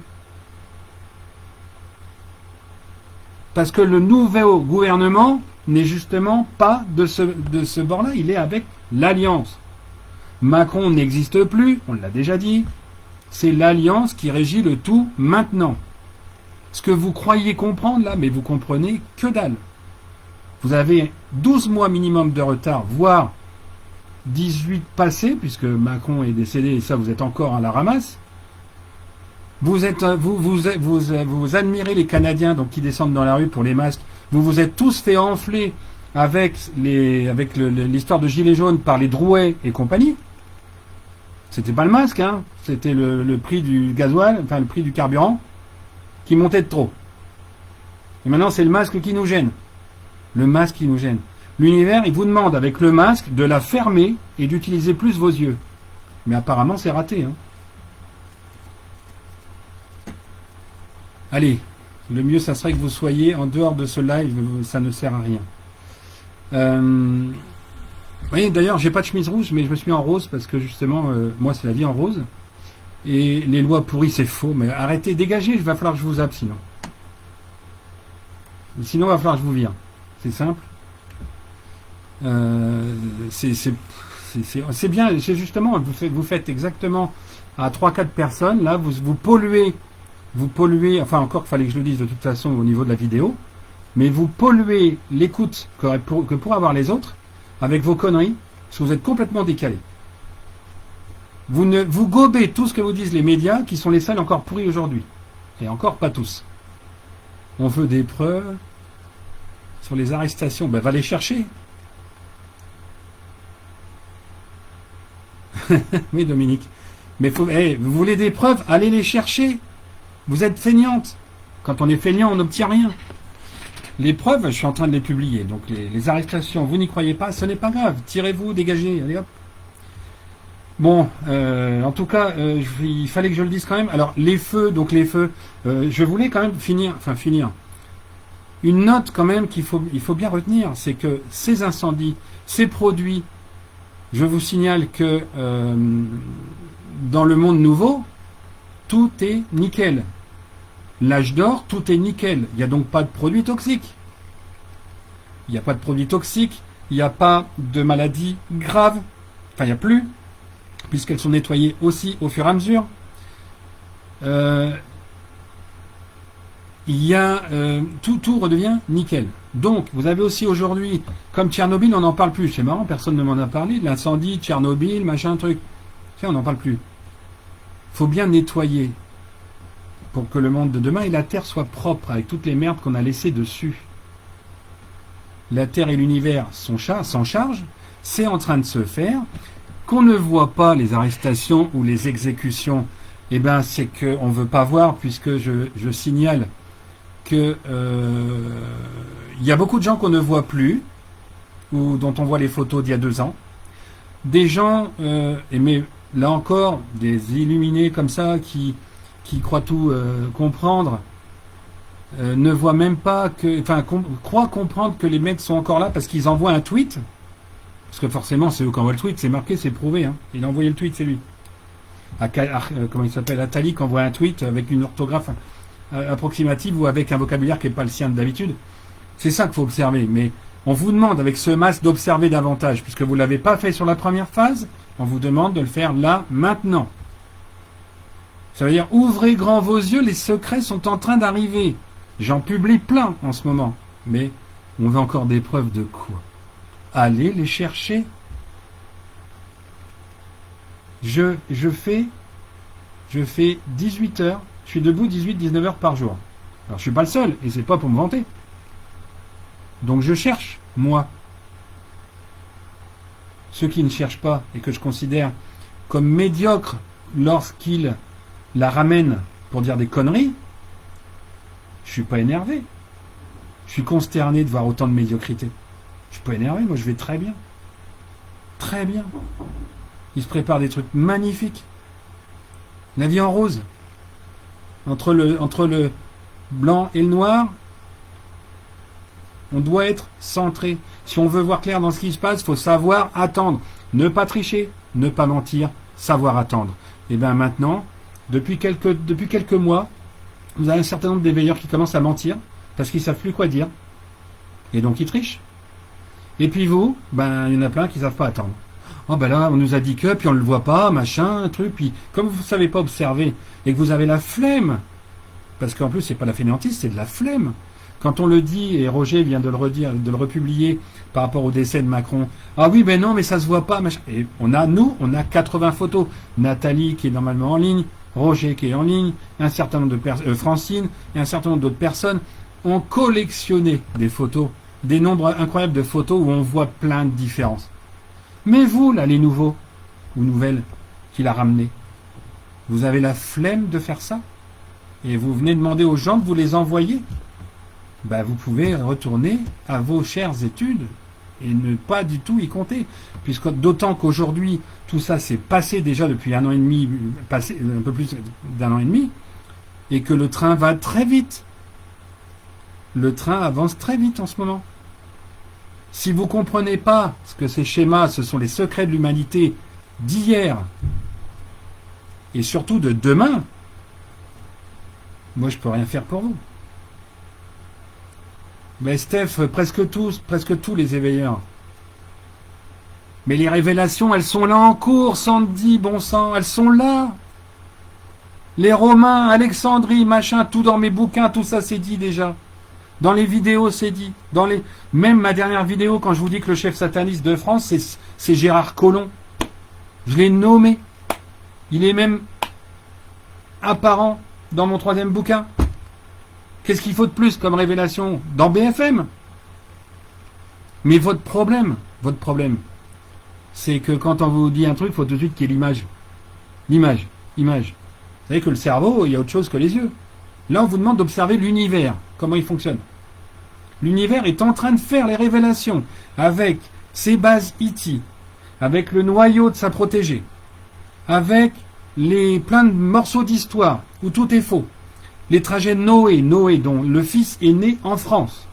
Parce que le nouveau gouvernement n'est justement pas de ce bord-là. Il est avec l'Alliance. Macron n'existe plus, on l'a déjà dit. C'est l'Alliance qui régit le tout maintenant. Ce que vous croyez comprendre là, mais vous comprenez que dalle. Vous avez 12 mois minimum de retard, voire 18 passés, puisque Macron est décédé et ça vous êtes encore à la ramasse. Vous admirez les Canadiens donc qui descendent dans la rue pour les masques. Vous vous êtes tous fait enfler avec l'histoire de Gilets jaunes par les Drouet et compagnie. C'était pas le masque, hein. C'était le prix du gasoil, enfin le prix du carburant, qui montait de trop. Et maintenant c'est le masque qui nous gêne. Le masque qui nous gêne. L'univers, il vous demande avec le masque de la fermer et d'utiliser plus vos yeux. Mais apparemment c'est raté, hein. Allez, le mieux ça serait que vous soyez en dehors de ce live, ça ne sert à rien. Vous voyez, d'ailleurs, j'ai pas de chemise rouge, mais je me suis mis en rose parce que justement, moi, c'est la vie en rose. Et les lois pourries, c'est faux. Mais arrêtez, dégagez, il va falloir que je vous zappe sinon. Sinon, il va falloir que je vous vire. C'est simple. C'est bien, c'est justement, vous faites exactement à 3-4 personnes, là, vous polluez, enfin encore qu'il fallait que je le dise de toute façon au niveau de la vidéo, mais vous polluez l'écoute que pour avoir les autres avec vos conneries, parce que vous êtes complètement décalés. Vous gobez tout ce que vous disent les médias, qui sont les seuls encore pourris aujourd'hui. Et encore pas tous. On veut des preuves sur les arrestations. Ben, va les chercher. Oui, Dominique. Mais vous voulez des preuves? Allez les chercher. Vous êtes feignante. Quand on est feignant, on n'obtient rien. Les preuves, je suis en train de les publier. Donc les arrestations, vous n'y croyez pas, ce n'est pas grave. Tirez-vous, dégagez, allez hop. Bon, en tout cas, il fallait que je le dise quand même. Alors les feux, je voulais quand même finir. Une note quand même il faut bien retenir, c'est que ces incendies, ces produits, je vous signale que dans le monde nouveau, tout est nickel. L'âge d'or, tout est nickel. Il n'y a donc pas de produits toxiques. Il n'y a pas de produits toxiques. Il n'y a pas de maladies graves. Enfin, il n'y a plus, puisqu'elles sont nettoyées aussi au fur et à mesure. Il y a tout redevient nickel. Donc, vous avez aussi aujourd'hui, comme Tchernobyl, on n'en parle plus. C'est marrant, personne ne m'en a parlé. L'incendie, Tchernobyl, machin, truc. Tiens, on n'en parle plus. Il faut bien nettoyer pour que le monde de demain et la Terre soient propres avec toutes les merdes qu'on a laissées dessus. La Terre et l'univers s'en chargent. C'est en train de se faire. Qu'on ne voit pas les arrestations ou les exécutions, eh ben, c'est qu'on ne veut pas voir, puisque je signale que il y a beaucoup de gens qu'on ne voit plus, ou dont on voit les photos d'il y a 2 ans. Des gens, mais là encore, des illuminés comme ça, qui croient tout comprendre, ne voient même pas que, enfin, croient comprendre que les mecs sont encore là parce qu'ils envoient un tweet. Parce que forcément, c'est eux qui envoient le tweet, c'est marqué, c'est prouvé. Hein. Il a envoyé le tweet, c'est lui. Comment il s'appelle, Attali, qui envoie un tweet avec une orthographe approximative ou avec un vocabulaire qui n'est pas le sien d'habitude. C'est ça qu'il faut observer. Mais on vous demande avec ce masque d'observer davantage, puisque vous ne l'avez pas fait sur la première phase, on vous demande de le faire là, maintenant. Ça veut dire, ouvrez grand vos yeux, les secrets sont en train d'arriver. J'en publie plein en ce moment. Mais on veut encore des preuves de quoi? Allez les chercher. Je fais 18 heures. Je suis debout 18-19 heures par jour. Alors je suis pas le seul, et c'est pas pour me vanter. Donc je cherche, moi. Ceux qui ne cherchent pas, et que je considère comme médiocres lorsqu'ils la ramènent pour dire des conneries, je suis pas énervé. Je suis consterné de voir autant de médiocrité. Je suis pas énervé, moi je vais très bien. Très bien. Il se prépare des trucs magnifiques. La vie en rose. Entre le blanc et le noir, on doit être centré. Si on veut voir clair dans ce qui se passe, il faut savoir attendre. Ne pas tricher, ne pas mentir, savoir attendre. Et bien maintenant, depuis quelques mois, vous avez un certain nombre d'éveilleurs qui commencent à mentir, parce qu'ils ne savent plus quoi dire. Et donc ils trichent. Et puis vous, ben il y en a plein qui ne savent pas attendre. Oh ben là, on nous a dit que, puis on ne le voit pas, machin, un truc, puis comme vous ne savez pas observer, et que vous avez la flemme, parce qu'en plus c'est pas la fainéantise, c'est de la flemme. Quand on le dit, et Roger vient de le redire, de le republier par rapport au décès de Macron, ah oui ben non, mais ça se voit pas, machin. Et on a 80 photos. Nathalie qui est normalement en ligne, Roger qui est en ligne, un certain nombre de personnes, Francine, et un certain nombre d'autres personnes ont collectionné des photos, des nombres incroyables de photos où on voit plein de différences. Mais vous, là, les nouveaux, ou nouvelles, qu'il a ramenés, vous avez la flemme de faire ça? Et vous venez demander aux gens de vous les envoyer? Ben, vous pouvez retourner à vos chères études et ne pas du tout y compter. Puisque d'autant qu'aujourd'hui, tout ça s'est passé déjà depuis 1 an et demi, passé un peu plus d'1 an et demi, et que le train va très vite. Le train avance très vite en ce moment. Si vous ne comprenez pas ce que ces schémas, ce sont les secrets de l'humanité d'hier et surtout de demain, moi je peux rien faire pour vous. Mais Steph, presque tous les éveilleurs. Mais les révélations, elles sont là en cours, Sandy, bon sang, elles sont là. Les Romains, Alexandrie, machin, tout dans mes bouquins, tout ça c'est dit déjà. Dans les vidéos, c'est dit. Même ma dernière vidéo, quand je vous dis que le chef sataniste de France, c'est Gérard Collomb. Je l'ai nommé. Il est même apparent dans mon 3e bouquin. Qu'est-ce qu'il faut de plus comme révélation? Dans BFM. Mais votre problème, c'est que quand on vous dit un truc, il faut tout de suite qu'il y ait l'image. L'image. Vous savez que le cerveau, il y a autre chose que les yeux. Là, on vous demande d'observer l'univers, comment il fonctionne. L'univers est en train de faire les révélations avec ses bases E.T., avec le noyau de sa protégée, avec plein de morceaux d'histoire où tout est faux. Les trajets de Noé dont le fils est né en France.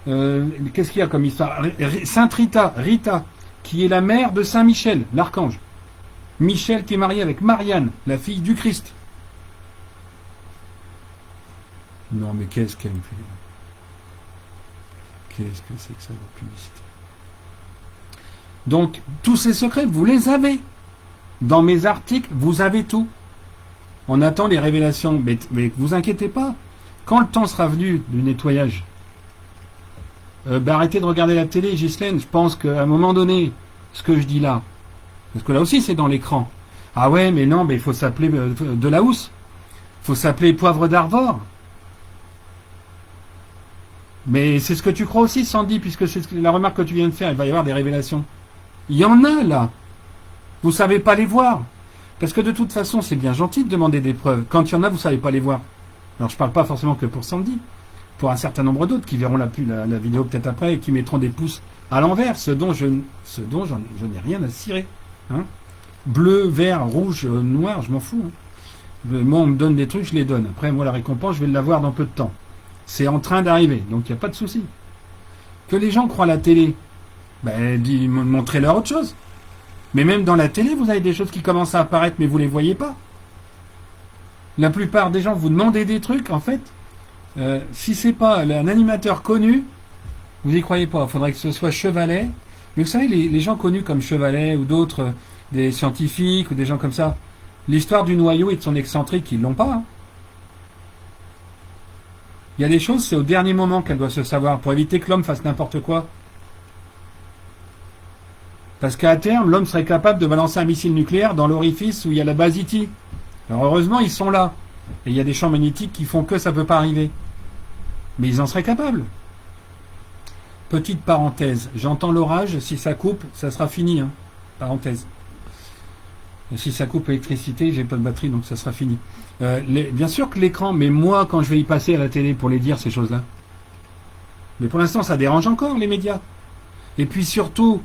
Qu'est-ce qu'il y a comme histoire? Sainte Rita, qui est la mère de Saint Michel, l'archange. Michel qui est marié avec Marianne, la fille du Christ. Non, mais qu'est-ce qu'elle me fait? Qu'est-ce que c'est que ça, la publicité? Donc, tous ces secrets, vous les avez. Dans mes articles, vous avez tout. On attend les révélations. Mais vous inquiétez pas. Quand le temps sera venu du nettoyage, Arrêtez de regarder la télé, Ghislaine. Je pense qu'à un moment donné, ce que je dis là, parce que là aussi c'est dans l'écran. Ah ouais, mais non, mais il faut s'appeler de la housse. Il faut s'appeler Poivre d'Arvor. Mais c'est ce que tu crois aussi, Sandy, puisque c'est la remarque que tu viens de faire. Il va y avoir des révélations. Il y en a là. Vous savez pas les voir. Parce que de toute façon, c'est bien gentil de demander des preuves. Quand il y en a, vous savez pas les voir. Alors je parle pas forcément que pour Sandy. Pour un certain nombre d'autres qui verront la vidéo peut-être après et qui mettront des pouces à l'envers, ce dont je n'ai rien à cirer. Hein. Bleu, vert, rouge, noir, je m'en fous. Hein. Moi, on me donne des trucs, je les donne. Après, moi, la récompense, je vais l'avoir dans peu de temps. C'est en train d'arriver, donc il n'y a pas de souci. Que les gens croient la télé, montrez-leur autre chose. Mais même dans la télé, vous avez des choses qui commencent à apparaître, mais vous ne les voyez pas. La plupart des gens vous demandez des trucs, en fait. Si c'est pas un animateur connu, vous y croyez pas. Il faudrait que ce soit Chevalet. Mais vous savez, les gens connus comme Chevalet ou d'autres, des scientifiques ou des gens comme ça, l'histoire du noyau et de son excentrique, ils l'ont pas. Hein. Il y a des choses, c'est au dernier moment qu'elle doit se savoir, pour éviter que l'homme fasse n'importe quoi. Parce qu'à terme, l'homme serait capable de balancer un missile nucléaire dans l'orifice où il y a la base E.T. Alors heureusement, ils sont là. Et il y a des champs magnétiques qui font que ça ne peut pas arriver. Mais ils en seraient capables. Petite parenthèse, j'entends l'orage, si ça coupe, ça sera fini. Hein. Parenthèse. Et si ça coupe l'électricité, j'ai pas de batterie, donc ça sera fini. Bien sûr que l'écran, mais moi, quand je vais y passer à la télé pour les dire, ces choses-là. Mais pour l'instant, ça dérange encore, les médias. Et puis surtout,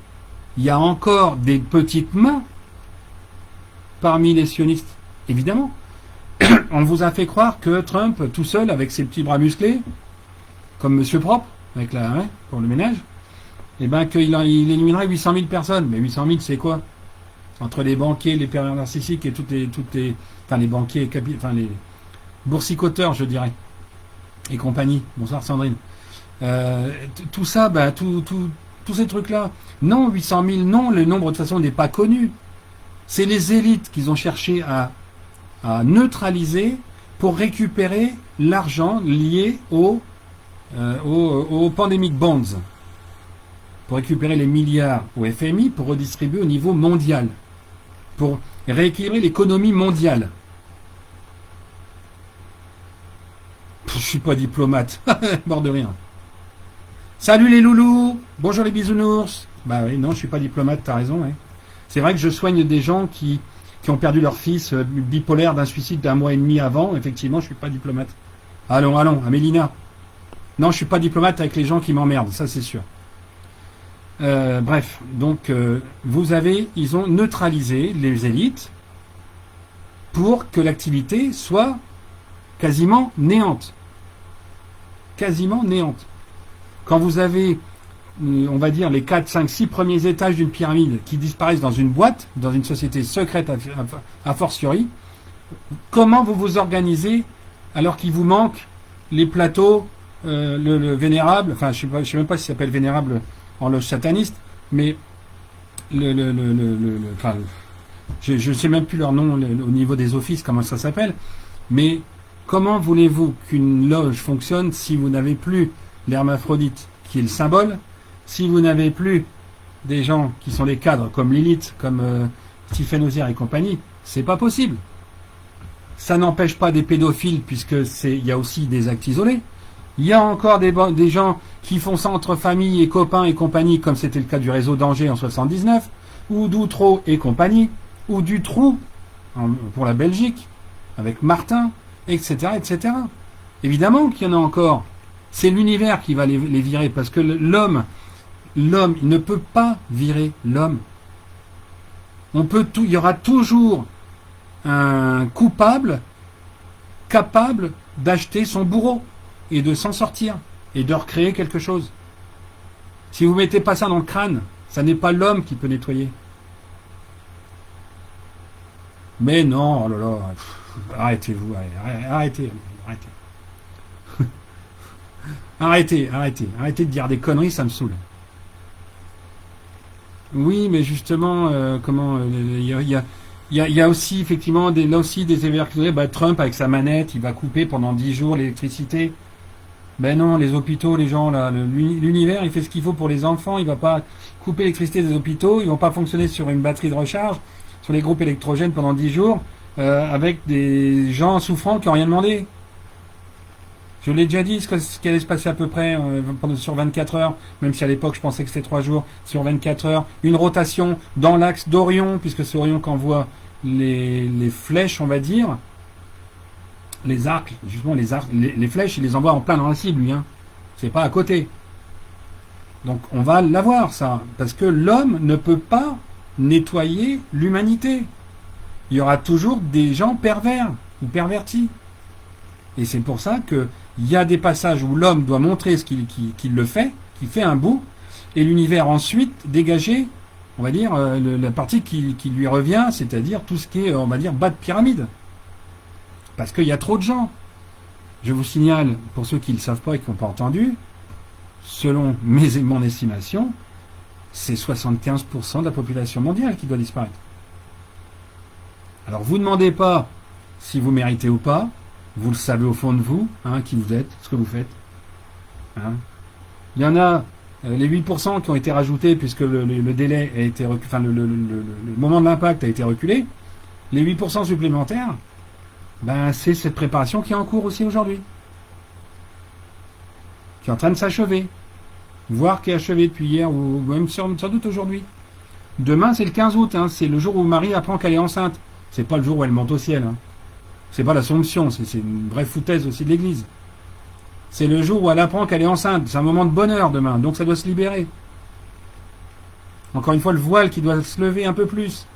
il y a encore des petites mains parmi les sionistes. Évidemment. On vous a fait croire que Trump, tout seul, avec ses petits bras musclés, comme Monsieur Propre, avec pour le ménage, qu'il éliminerait 800 000 personnes. Mais 800 000, c'est quoi? Entre les banquiers, les pervers narcissiques et les banquiers, les boursicoteurs, je dirais, et compagnie. Bonsoir Sandrine. Tout ça, tous ces trucs-là. Non, 800 000, non, le nombre de toute façon n'est pas connu. C'est les élites qu'ils ont cherché à neutraliser pour récupérer l'argent lié aux pandemic bonds. Pour récupérer les milliards au FMI pour redistribuer au niveau mondial. Pour rééquilibrer l'économie mondiale. Je suis pas diplomate. Mort de rire. Salut les loulous. Bonjour les bisounours. Bah oui, non, je suis pas diplomate, t'as raison. Ouais. C'est vrai que je soigne des gens qui ont perdu leur fils bipolaire d'un suicide d'1 mois et demi avant. Effectivement, je suis pas diplomate. Allons, Amélina. Non, je suis pas diplomate avec les gens qui m'emmerdent, ça c'est sûr. Bref, donc ils ont neutralisé les élites pour que l'activité soit quasiment néante. Quasiment néante. Quand vous avez, on va dire, les 4, 5, 6 premiers étages d'une pyramide qui disparaissent dans une boîte, dans une société secrète a fortiori, comment vous vous organisez alors qu'il vous manque les plateaux, le vénérable, enfin je sais même pas si ça s'appelle vénérable en loge sataniste, mais je ne sais même plus leur nom au niveau des offices, comment ça s'appelle, mais comment voulez-vous qu'une loge fonctionne si vous n'avez plus l'hermaphrodite qui est le symbole, si vous n'avez plus des gens qui sont des cadres comme Lilith, comme Stephen Ozier et compagnie, c'est pas possible. Ça n'empêche pas des pédophiles puisque il y a aussi des actes isolés. Il y a encore des gens qui font ça entre famille et copains et compagnie, comme c'était le cas du réseau d'Angers en 79, ou d'Outreau et compagnie, ou du Trou pour la Belgique, avec Martin, etc., etc. Évidemment qu'il y en a encore. C'est l'univers qui va les virer, parce que l'homme, il ne peut pas virer l'homme. Il y aura toujours un coupable capable d'acheter son bourreau et de s'en sortir et de recréer quelque chose. Si vous mettez pas ça dans le crâne, ça n'est pas l'homme qui peut nettoyer. Mais non, oh là là, arrêtez-vous, arrêtez. Arrêtez de dire des conneries, ça me saoule. Oui, mais justement, il y a aussi effectivement des événements. Trump avec sa manette, il va couper pendant 10 jours l'électricité. Ben non, les hôpitaux, les gens, là, l'univers, il fait ce qu'il faut pour les enfants, il va pas couper l'électricité des hôpitaux, ils vont pas fonctionner sur une batterie de recharge, sur les groupes électrogènes pendant 10 jours, avec des gens souffrants qui n'ont rien demandé. Je l'ai déjà dit, ce qui allait se passer à peu près sur 24 heures, même si à l'époque je pensais que c'était 3 jours, sur 24 heures, une rotation dans l'axe d'Orion, puisque c'est Orion qui envoie les flèches, on va dire, les arcs, justement les flèches, il les envoie en plein dans la cible, lui, hein. C'est pas à côté. Donc on va l'avoir, ça, parce que l'homme ne peut pas nettoyer l'humanité. Il y aura toujours des gens pervers ou pervertis. Et c'est pour ça qu'il y a des passages où l'homme doit montrer ce qu'il le fait, qu'il fait un bout, et l'univers ensuite dégager, on va dire, la partie qui lui revient, c'est-à-dire tout ce qui est, on va dire, bas de pyramide. Parce qu'il y a trop de gens. Je vous signale, pour ceux qui ne le savent pas et qui n'ont pas entendu, selon mon estimation, c'est 75% de la population mondiale qui doit disparaître. Alors vous ne demandez pas si vous méritez ou pas, vous le savez au fond de vous, hein, qui vous êtes, ce que vous faites. Hein. Il y en a les 8% qui ont été rajoutés puisque le délai a été reculé, enfin le moment de l'impact a été reculé. Les 8% supplémentaires, ben, c'est cette préparation qui est en cours aussi aujourd'hui. Qui est en train de s'achever. Voire qui est achevée depuis hier ou même sans doute aujourd'hui. Demain, c'est le 15 août, hein, c'est le jour où Marie apprend qu'elle est enceinte. C'est pas le jour où elle monte au ciel. Hein. C'est pas l'Assomption, c'est une vraie foutaise aussi de l'Église. C'est le jour où elle apprend qu'elle est enceinte. C'est un moment de bonheur demain, donc ça doit se libérer. Encore une fois, le voile qui doit se lever un peu plus.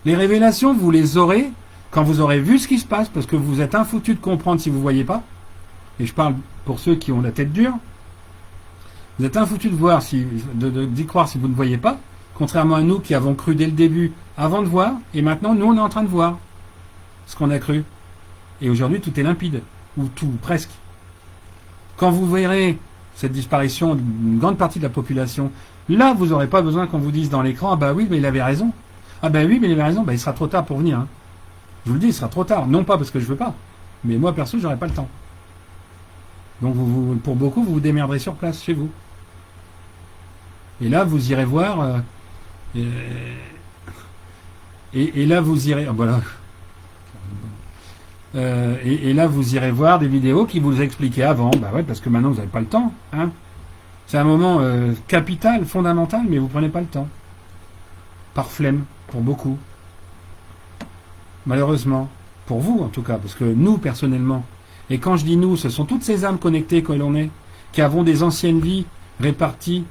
Les révélations, vous les aurez quand vous aurez vu ce qui se passe, parce que vous êtes infoutus de comprendre si vous ne voyez pas. Et je parle pour ceux qui ont la tête dure. Vous êtes infoutus de voir d'y croire si vous ne voyez pas, contrairement à nous qui avons cru dès le début avant de voir, et maintenant nous on est en train de voir ce qu'on a cru. Et aujourd'hui tout est limpide, ou tout, presque. Quand vous verrez cette disparition d'une grande partie de la population, là vous n'aurez pas besoin qu'on vous dise dans l'écran, ah bah oui mais il avait raison. Ah bah oui mais il avait raison, bah il sera trop tard pour venir. Hein. Je vous le dis, il sera trop tard. Non pas parce que je veux pas, mais moi perso j'aurai pas le temps. Donc pour beaucoup vous vous démerderez sur place chez vous. Et là, vous irez voir. Et là, vous irez. Voilà. Et là, vous irez voir des vidéos qui vous expliquaient avant. Bah ouais, parce que maintenant, vous n'avez pas le temps. Hein. C'est un moment capital, fondamental, mais vous ne prenez pas le temps. Par flemme, pour beaucoup. Malheureusement. Pour vous, en tout cas. Parce que nous, personnellement. Et quand je dis nous, ce sont toutes ces âmes connectées que l'on est, qui avons des anciennes vies réparties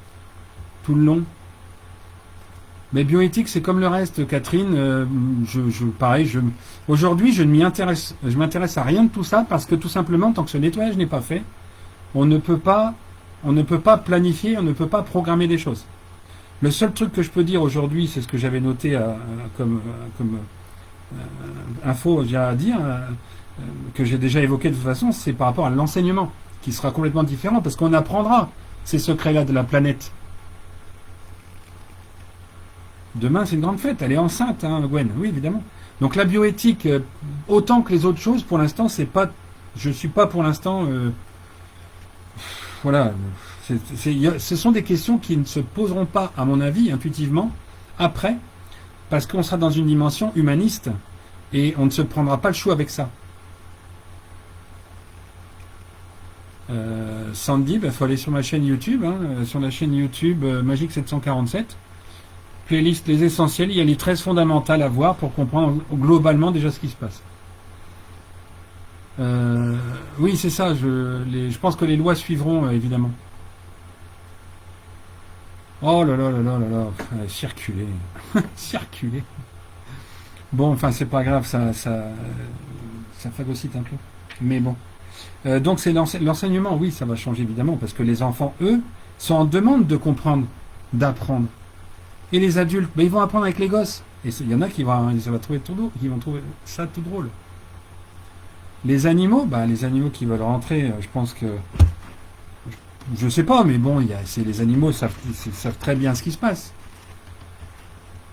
tout le long. Mais bioéthique, c'est comme le reste, Catherine. Aujourd'hui, je m'intéresse à rien de tout ça parce que tout simplement, tant que ce nettoyage n'est pas fait, on ne peut pas planifier, on ne peut pas programmer des choses. Le seul truc que je peux dire aujourd'hui, c'est ce que j'avais noté comme info à dire, que j'ai déjà évoqué de toute façon, c'est par rapport à l'enseignement, qui sera complètement différent parce qu'on apprendra ces secrets-là de la planète. Demain, c'est une grande fête. Elle est enceinte, hein, Gwen. Oui, évidemment. Donc la bioéthique, autant que les autres choses, pour l'instant, c'est pas. Je suis pas pour l'instant. Voilà. Ce sont des questions qui ne se poseront pas, à mon avis, intuitivement, après, parce qu'on sera dans une dimension humaniste et on ne se prendra pas le chou avec ça. Sandy, il faut aller sur ma chaîne YouTube, hein, sur la chaîne YouTube Magique 747. Playlist Les Essentiels, il y a les 13 fondamentales à voir pour comprendre globalement déjà ce qui se passe. Oui, c'est ça, je pense que les lois suivront, évidemment. Oh là là là là là là, circuler. Circuler. Bon, enfin, c'est pas grave, ça phagocyte un peu. Mais bon. Donc, c'est l'enseignement, oui, ça va changer, évidemment, parce que les enfants, eux, sont en demande de comprendre, d'apprendre. Et les adultes, ils vont apprendre avec les gosses. Et il y en a qui vont trouver ça tout drôle. Les animaux, les animaux qui veulent rentrer, je pense que... Je sais pas, mais bon, les animaux savent très bien ce qui se passe.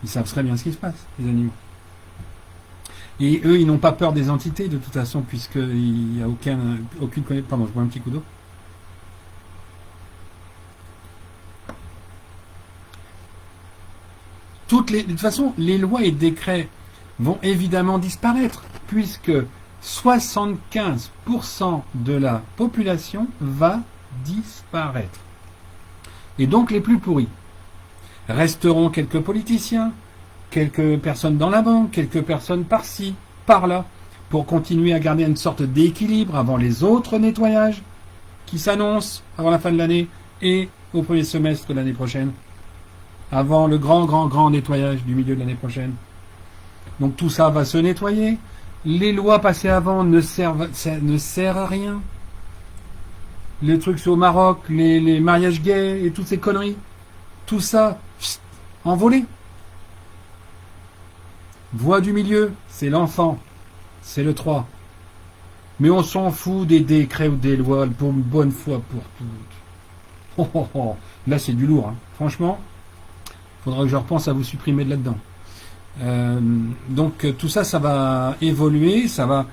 Ils savent très bien ce qui se passe, les animaux. Et eux, ils n'ont pas peur des entités, de toute façon, puisqu'il n'y a aucune connaissance... Pardon, je bois un petit coup d'eau. De toute façon, les lois et décrets vont évidemment disparaître, puisque 75% de la population va disparaître. Et donc les plus pourris. Resteront quelques politiciens, quelques personnes dans la banque, quelques personnes par-ci, par-là, pour continuer à garder une sorte d'équilibre avant les autres nettoyages qui s'annoncent avant la fin de l'année et au premier semestre de l'année prochaine, avant le grand nettoyage du milieu de l'année prochaine. Donc tout ça va se nettoyer. Les lois passées avant ça ne sert à rien. Les trucs au Maroc, les mariages gays et toutes ces conneries, tout ça, envolé. Voie du milieu, c'est l'enfant, c'est le 3. Mais on s'en fout des décrets ou des lois pour une bonne fois pour toutes. Là, c'est du lourd. Hein. Franchement, il faudra que je repense à vous supprimer de là-dedans. Donc tout ça, ça va évoluer, ça va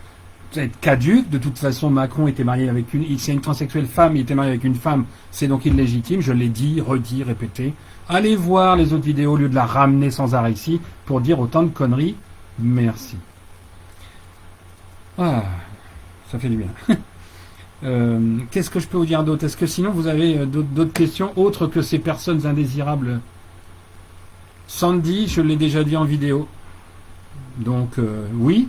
être caduque. De toute façon, Macron était marié avec c'est une transsexuelle femme, il était marié avec une femme, c'est donc illégitime. Je l'ai dit, redit, répété. Allez voir les autres vidéos au lieu de la ramener sans arrêt ici pour dire autant de conneries. Merci. Ah, ça fait du bien. Qu'est-ce que je peux vous dire d'autre? Est-ce que sinon vous avez d'autres questions autres que ces personnes indésirables? Sandy, je l'ai déjà dit en vidéo. Donc oui,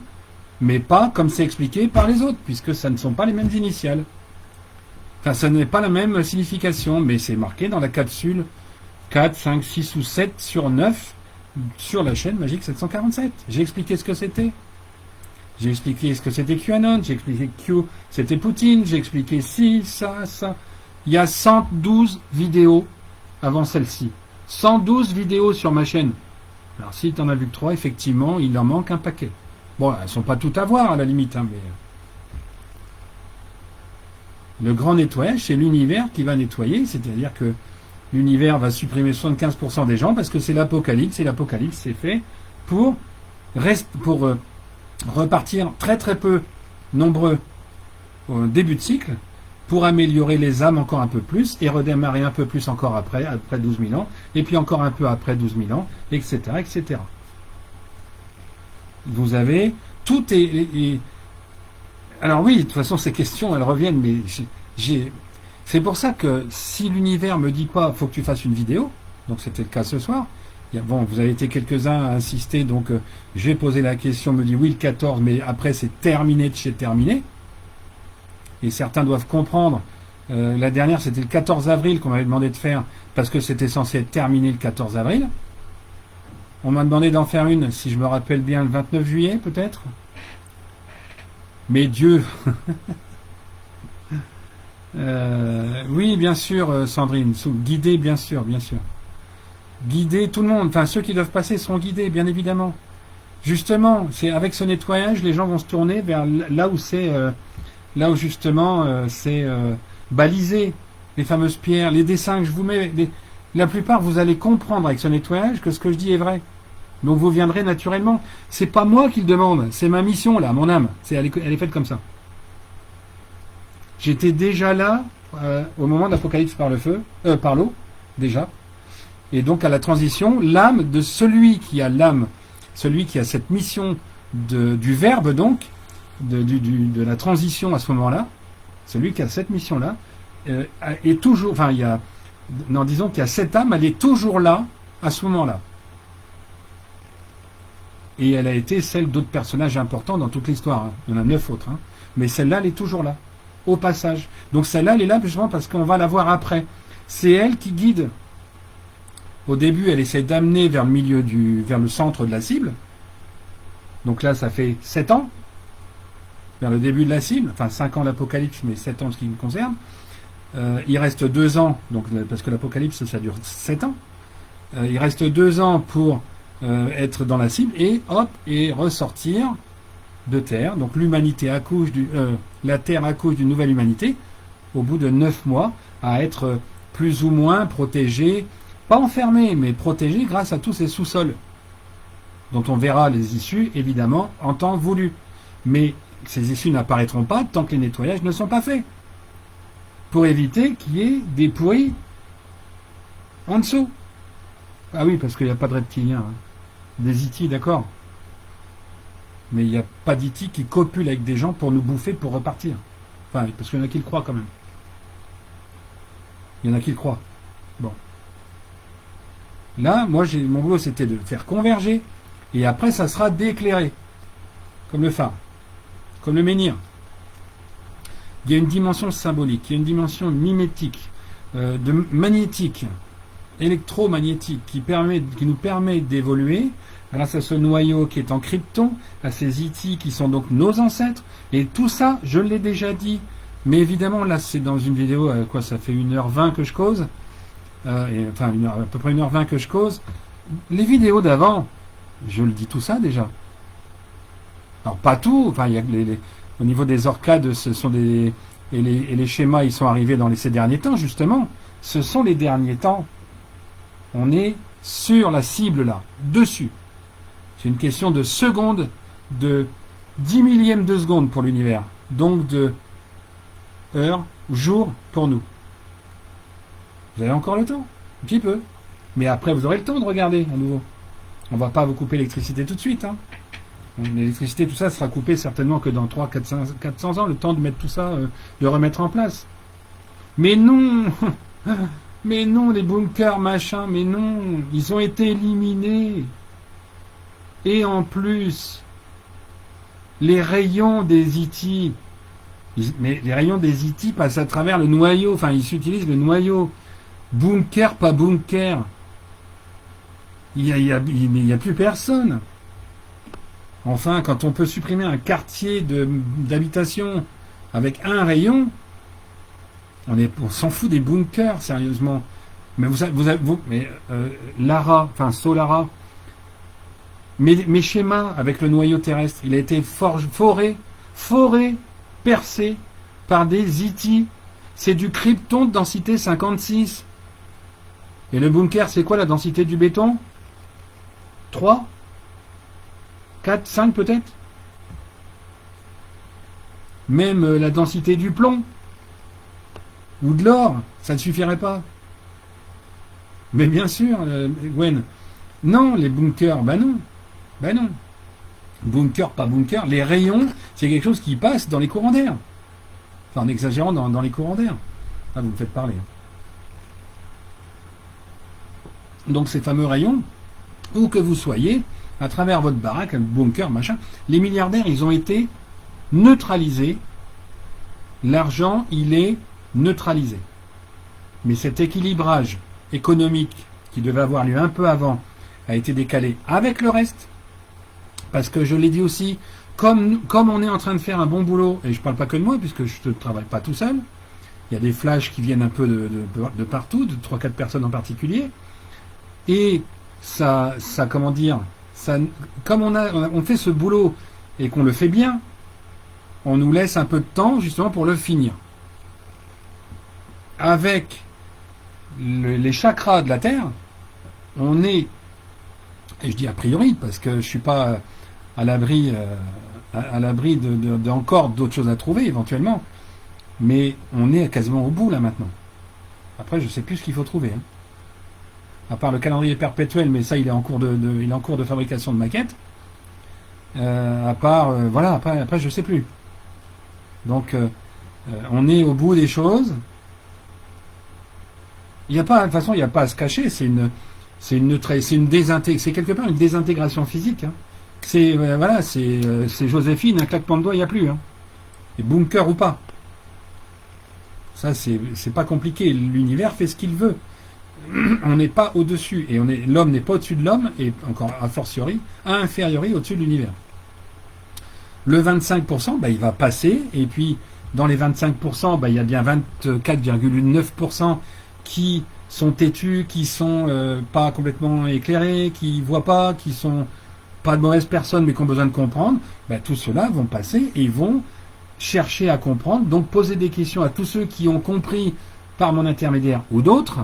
mais pas comme c'est expliqué par les autres, puisque ça ne sont pas les mêmes initiales. Enfin, ça n'est pas la même signification, mais c'est marqué dans la capsule 4, 5, 6 ou 7 sur 9 sur la chaîne Magique 747. J'ai expliqué ce que c'était. J'ai expliqué ce que c'était QAnon, j'ai expliqué que Q c'était Poutine, j'ai expliqué ci, ça, ça. Il y a 112 vidéos avant celle-ci. 112 vidéos sur ma chaîne. Alors si tu en as vu que 3, effectivement, il en manque un paquet. Bon, elles ne sont pas toutes à voir à la limite, hein, mais... Le grand nettoyage, c'est l'univers qui va nettoyer, c'est-à-dire que l'univers va supprimer 75% des gens parce que c'est l'apocalypse, et l'apocalypse c'est fait pour repartir très très peu nombreux au début de cycle, pour améliorer les âmes encore un peu plus, et redémarrer un peu plus encore après 12 000 ans, et puis encore un peu après 12 000 ans, etc. etc. Vous avez... Tout est... Alors oui, de toute façon, ces questions, elles reviennent, mais c'est pour ça que si l'univers me dit pas, faut que tu fasses une vidéo, donc c'était le cas ce soir, bon, vous avez été quelques-uns à insister, donc j'ai posé la question, me dit oui le 14, mais après c'est terminé de chez terminé, et certains doivent comprendre, la dernière c'était le 14 avril qu'on m'avait demandé de faire, parce que c'était censé être terminé le 14 avril, on m'a demandé d'en faire une, si je me rappelle bien, le 29 juillet peut-être, mais Dieu... oui, bien sûr, Sandrine, guidé, bien sûr, bien sûr. Guider tout le monde, enfin ceux qui doivent passer seront guidés, bien évidemment. Justement, c'est avec ce nettoyage, les gens vont se tourner vers là où c'est, là où justement c'est balisé, les fameuses pierres, les dessins que je vous mets. La plupart, vous allez comprendre avec ce nettoyage que ce que je dis est vrai. Donc vous viendrez naturellement. C'est pas moi qui le demande, c'est ma mission là, mon âme. Elle est faite comme ça. J'étais déjà là au moment de l'Apocalypse par le feu, par l'eau, déjà. Et donc à la transition, l'âme de celui qui a l'âme, celui qui a cette mission du verbe donc, de la transition à ce moment-là, celui qui a cette mission-là, est toujours, enfin disons qu'il y a cette âme, elle est toujours là à ce moment-là. Et elle a été celle d'autres personnages importants dans toute l'histoire. Hein. Il y en a 9 autres, hein. Mais celle-là, elle est toujours là, au passage. Donc celle-là, elle est là justement parce qu'on va la voir après. C'est elle qui guide. Au début, elle essaie d'amener vers le milieu vers le centre de la cible. Donc là, ça fait 7 ans, vers le début de la cible, enfin 5 ans l'Apocalypse, mais 7 ans ce qui me concerne. Il reste 2 ans, donc, parce que l'Apocalypse, ça dure 7 ans. Il reste 2 ans pour être dans la cible, et hop, et ressortir de Terre. Donc l'humanité accouche la Terre accouche d'une nouvelle humanité, au bout de 9 mois, à être plus ou moins protégée, pas enfermée, mais protégée grâce à tous ces sous-sols, dont on verra les issues, évidemment, en temps voulu. Mais ces issues n'apparaîtront pas tant que les nettoyages ne sont pas faits, pour éviter qu'il y ait des pourris en dessous. Ah oui, parce qu'il n'y a pas de reptiliens. Hein. Des IT, d'accord. Mais il n'y a pas d'IT qui copule avec des gens pour nous bouffer, pour repartir. Enfin, parce qu'il y en a qui le croient quand même. Il y en a qui le croient. Bon. Là, moi, mon boulot, c'était de faire converger. Et après, ça sera d'éclairer. Comme le phare. Comme le menhir. Il y a une dimension symbolique. Il y a une dimension mimétique. De magnétique. Électromagnétique. Qui nous permet d'évoluer. Grâce à ce noyau qui est en krypton. À ces IT qui sont donc nos ancêtres. Et tout ça, je l'ai déjà dit. Mais évidemment, là, c'est dans une vidéo, quoi, ça fait 1h20 que je cause. Enfin, à peu près 1h20 que je cause. Les vidéos d'avant, je le dis tout ça déjà. Alors, pas tout. Enfin, il y a au niveau des orcades, ce sont des... Et les schémas, ils sont arrivés dans ces derniers temps, justement. Ce sont les derniers temps. On est sur la cible, là. Dessus. C'est une question de seconde, de 10 millièmes de seconde pour l'univers. Donc, de heure, jour pour nous. Vous avez encore le temps, un petit peu. Mais après, vous aurez le temps de regarder à nouveau. On ne va pas vous couper l'électricité tout de suite. Hein. L'électricité, tout ça sera coupé certainement que dans 400 ans, le temps de mettre tout ça, de remettre en place. Mais non mais non, les bunkers, machin, mais non, ils ont été éliminés. Et en plus, les rayons des IT, mais les rayons des IT passent à travers le noyau, enfin ils utilisent le noyau. Bunker, pas bunker. Il y a plus personne. Enfin, quand on peut supprimer un quartier d'habitation avec un rayon, on s'en fout des bunkers, sérieusement. Mais Lara, enfin Solara, mes schémas avec le noyau terrestre, il a été foré, percé par des IT. C'est du krypton de densité 56. Et le bunker, c'est quoi la densité du béton? 3 4, 5 peut-être? Même la densité du plomb ou de l'or, ça ne suffirait pas. Mais bien sûr, Gwen. Non, les bunkers, ben non. Ben non. Bunker, pas bunker. Les rayons, c'est quelque chose qui passe dans les courants d'air. Enfin, en exagérant dans les courants d'air. Ah, vous me faites parler. Donc ces fameux rayons, où que vous soyez, à travers votre baraque, un bunker, machin, les milliardaires, ils ont été neutralisés. L'argent, il est neutralisé. Mais cet équilibrage économique qui devait avoir lieu un peu avant a été décalé avec le reste. Parce que je l'ai dit aussi, comme on est en train de faire un bon boulot, et je ne parle pas que de moi, puisque je ne travaille pas tout seul, il y a des flashs qui viennent un peu de partout, de 3-4 personnes en particulier, et ça comment dire, ça, comme on fait ce boulot et qu'on le fait bien, on nous laisse un peu de temps justement pour le finir. Avec les chakras de la Terre, on est, et je dis a priori parce que je ne suis pas à l'abri d'encore d'autres choses à trouver éventuellement, mais on est quasiment au bout là maintenant. Après, je ne sais plus ce qu'il faut trouver. Hein. À part le calendrier perpétuel, mais ça, il est en cours de fabrication de maquette. Voilà, après, je ne sais plus. Donc, on est au bout des choses. Il n'y a pas, de toute façon, il n'y a pas à se cacher. C'est quelque part une désintégration physique. Hein. C'est Joséphine, un claquement de doigts, il n'y a plus. Hein. Et bunker ou pas. Ça, c'est pas compliqué. L'univers fait ce qu'il veut. On n'est pas au-dessus. Et l'homme n'est pas au-dessus de l'homme, et encore a fortiori, a infériori au-dessus de l'univers. Le 25%, il va passer, et puis dans les 25%, il y a bien 24,9% qui sont têtus, qui sont pas complètement éclairés, qui voient pas, qui sont pas de mauvaises personnes, mais qui ont besoin de comprendre. Tous ceux-là vont passer et vont chercher à comprendre, donc poser des questions à tous ceux qui ont compris par mon intermédiaire ou d'autres,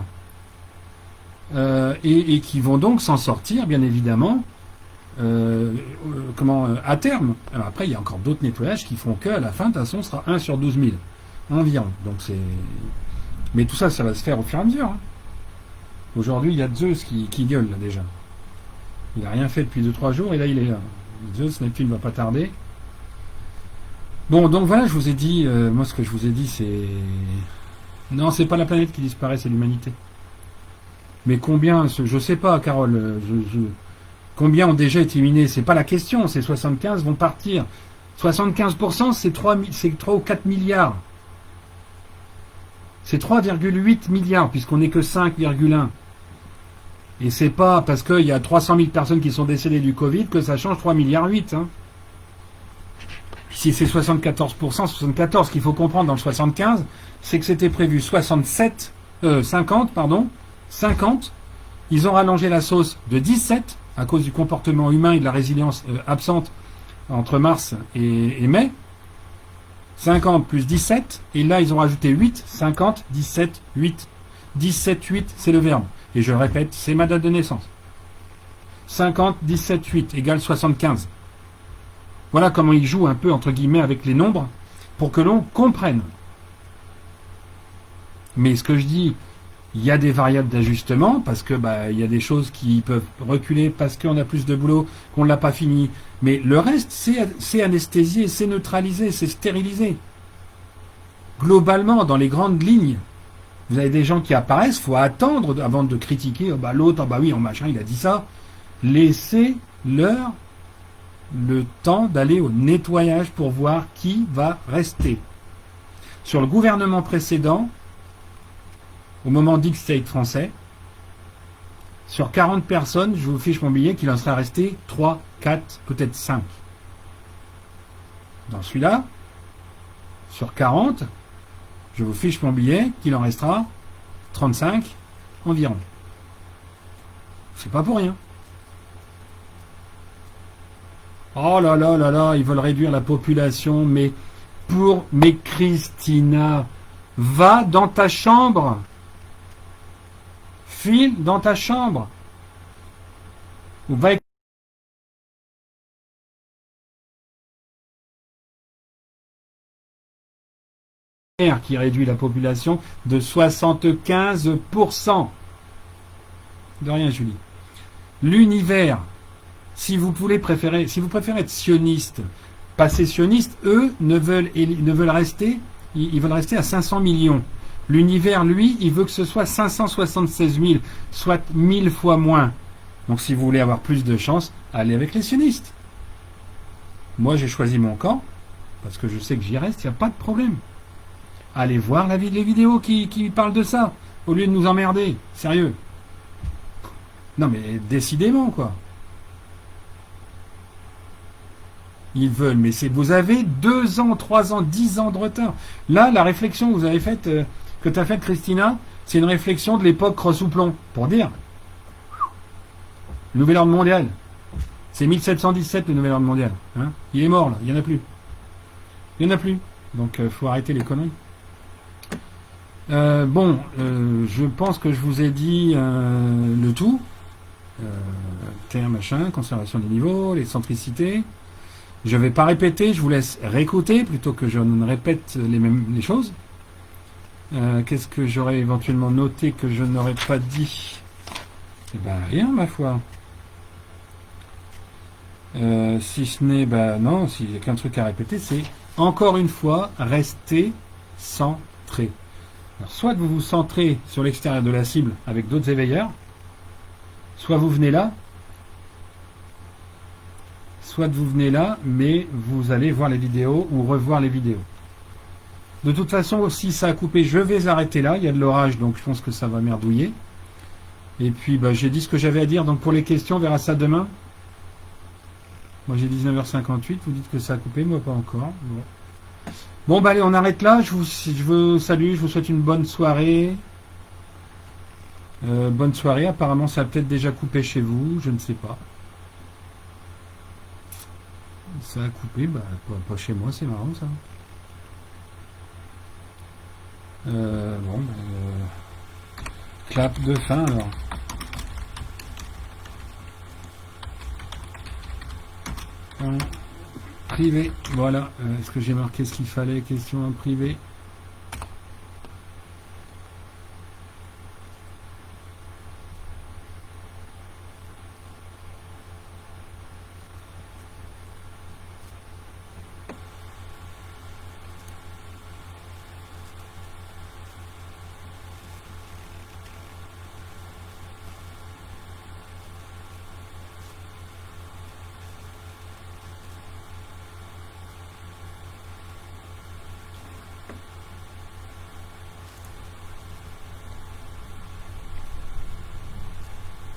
et qui vont donc s'en sortir, bien évidemment, à terme. Alors après, il y a encore d'autres nettoyages qui font qu'à la fin, de toute façon, sera 1 sur 12 000 environ. Donc mais tout ça, ça va se faire au fur et à mesure. Hein. Aujourd'hui, il y a Zeus qui gueule là déjà. Il n'a rien fait depuis 2-3 jours et là il est là. Zeus, Neptune ne va pas tarder. Bon, donc voilà, je vous ai dit, moi ce que je vous ai dit c'est... Non, c'est pas la planète qui disparaît, c'est l'humanité. Mais combien, je sais pas, Carole, combien ont déjà été éliminés? C'est pas la question, ces 75 vont partir. 75%, c'est 3 ou 4 milliards. C'est 3,8 milliards, puisqu'on n'est que 5,1. Et c'est pas parce qu'il y a 300 000 personnes qui sont décédées du Covid que ça change 3,8 milliards. Hein. Si c'est 74%, 74, ce qu'il faut comprendre dans le 75, c'est que c'était prévu 50, pardon, 50. Ils ont rallongé la sauce de 17 à cause du comportement humain et de la résilience absente entre mars et mai. 50 plus 17, et là ils ont rajouté 8, 50, 17, 8. 17, 8, c'est le verbe. Et je le répète, c'est ma date de naissance. 50, 17, 8 égale 75. Voilà comment ils jouent un peu, entre guillemets, avec les nombres, pour que l'on comprenne. Mais ce que je dis, il y a des variables d'ajustement, parce que il y a des choses qui peuvent reculer parce qu'on a plus de boulot, qu'on ne l'a pas fini. Mais le reste, c'est anesthésié, c'est neutralisé, c'est stérilisé. Globalement, dans les grandes lignes, vous avez des gens qui apparaissent, il faut attendre avant de critiquer, l'autre, oui, machin, il a dit ça. Laissez-leur le temps d'aller au nettoyage pour voir qui va rester. Sur le gouvernement précédent, au moment Deep State français, sur 40 personnes, je vous fiche mon billet qu'il en sera resté 3, 4, peut-être 5. Dans celui-là, sur 40, je vous fiche mon billet qu'il en restera 35 environ. C'est pas pour rien. Oh là là là là, ils veulent réduire la population, mais Christina, va dans ta chambre. File dans ta chambre. Ou va qui réduit la population de 75%. De rien, Julie. L'univers, si vous préférez être sioniste, pas sécessionniste, eux ne veulent rester, ils veulent rester à 500 millions. L'univers, lui, il veut que ce soit 576 000, soit 1000 fois moins. Donc si vous voulez avoir plus de chance, allez avec les sionistes. Moi, j'ai choisi mon camp, parce que je sais que j'y reste, il n'y a pas de problème. Allez voir les vidéos qui parlent de ça, au lieu de nous emmerder. Sérieux. Non mais décidément, quoi. Ils veulent, mais vous avez 2 ans, 3 ans, 10 ans de retard. Là, la réflexion que vous avez faite, que tu as faite, Christina, c'est une réflexion de l'époque Cross-Houplon, pour dire. Le nouvel ordre mondial. C'est 1717, le nouvel ordre mondial. Hein, il est mort, là, il n'y en a plus. Il n'y en a plus. Donc, faut arrêter les conneries. Je pense que je vous ai dit le tout. Terre, machin, conservation des niveaux, les centricités. Je ne vais pas répéter, je vous laisse réécouter plutôt que je ne répète les choses. Qu'est-ce que j'aurais éventuellement noté que je n'aurais pas dit? Eh ben rien, ma foi. Si ce n'est, non, s'il n'y a qu'un truc à répéter, c'est encore une fois, rester centré. Alors, soit vous vous centrez sur l'extérieur de la cible avec d'autres éveilleurs, soit vous venez là, mais vous allez voir les vidéos ou revoir les vidéos. De toute façon, si ça a coupé, je vais arrêter là. Il y a de l'orage, donc je pense que ça va merdouiller. Et puis, j'ai dit ce que j'avais à dire. Donc, pour les questions, on verra ça demain. Moi, j'ai 19h58. Vous dites que ça a coupé, moi, pas encore. Bon, allez, on arrête là. Je vous salue. Je vous souhaite une bonne soirée. Bonne soirée. Apparemment, ça a peut-être déjà coupé chez vous. Je ne sais pas. Ça a coupé. Pas chez moi. C'est marrant, ça. Clap de fin alors. Privé, voilà. Est-ce que j'ai marqué ce qu'il fallait? Question en privé.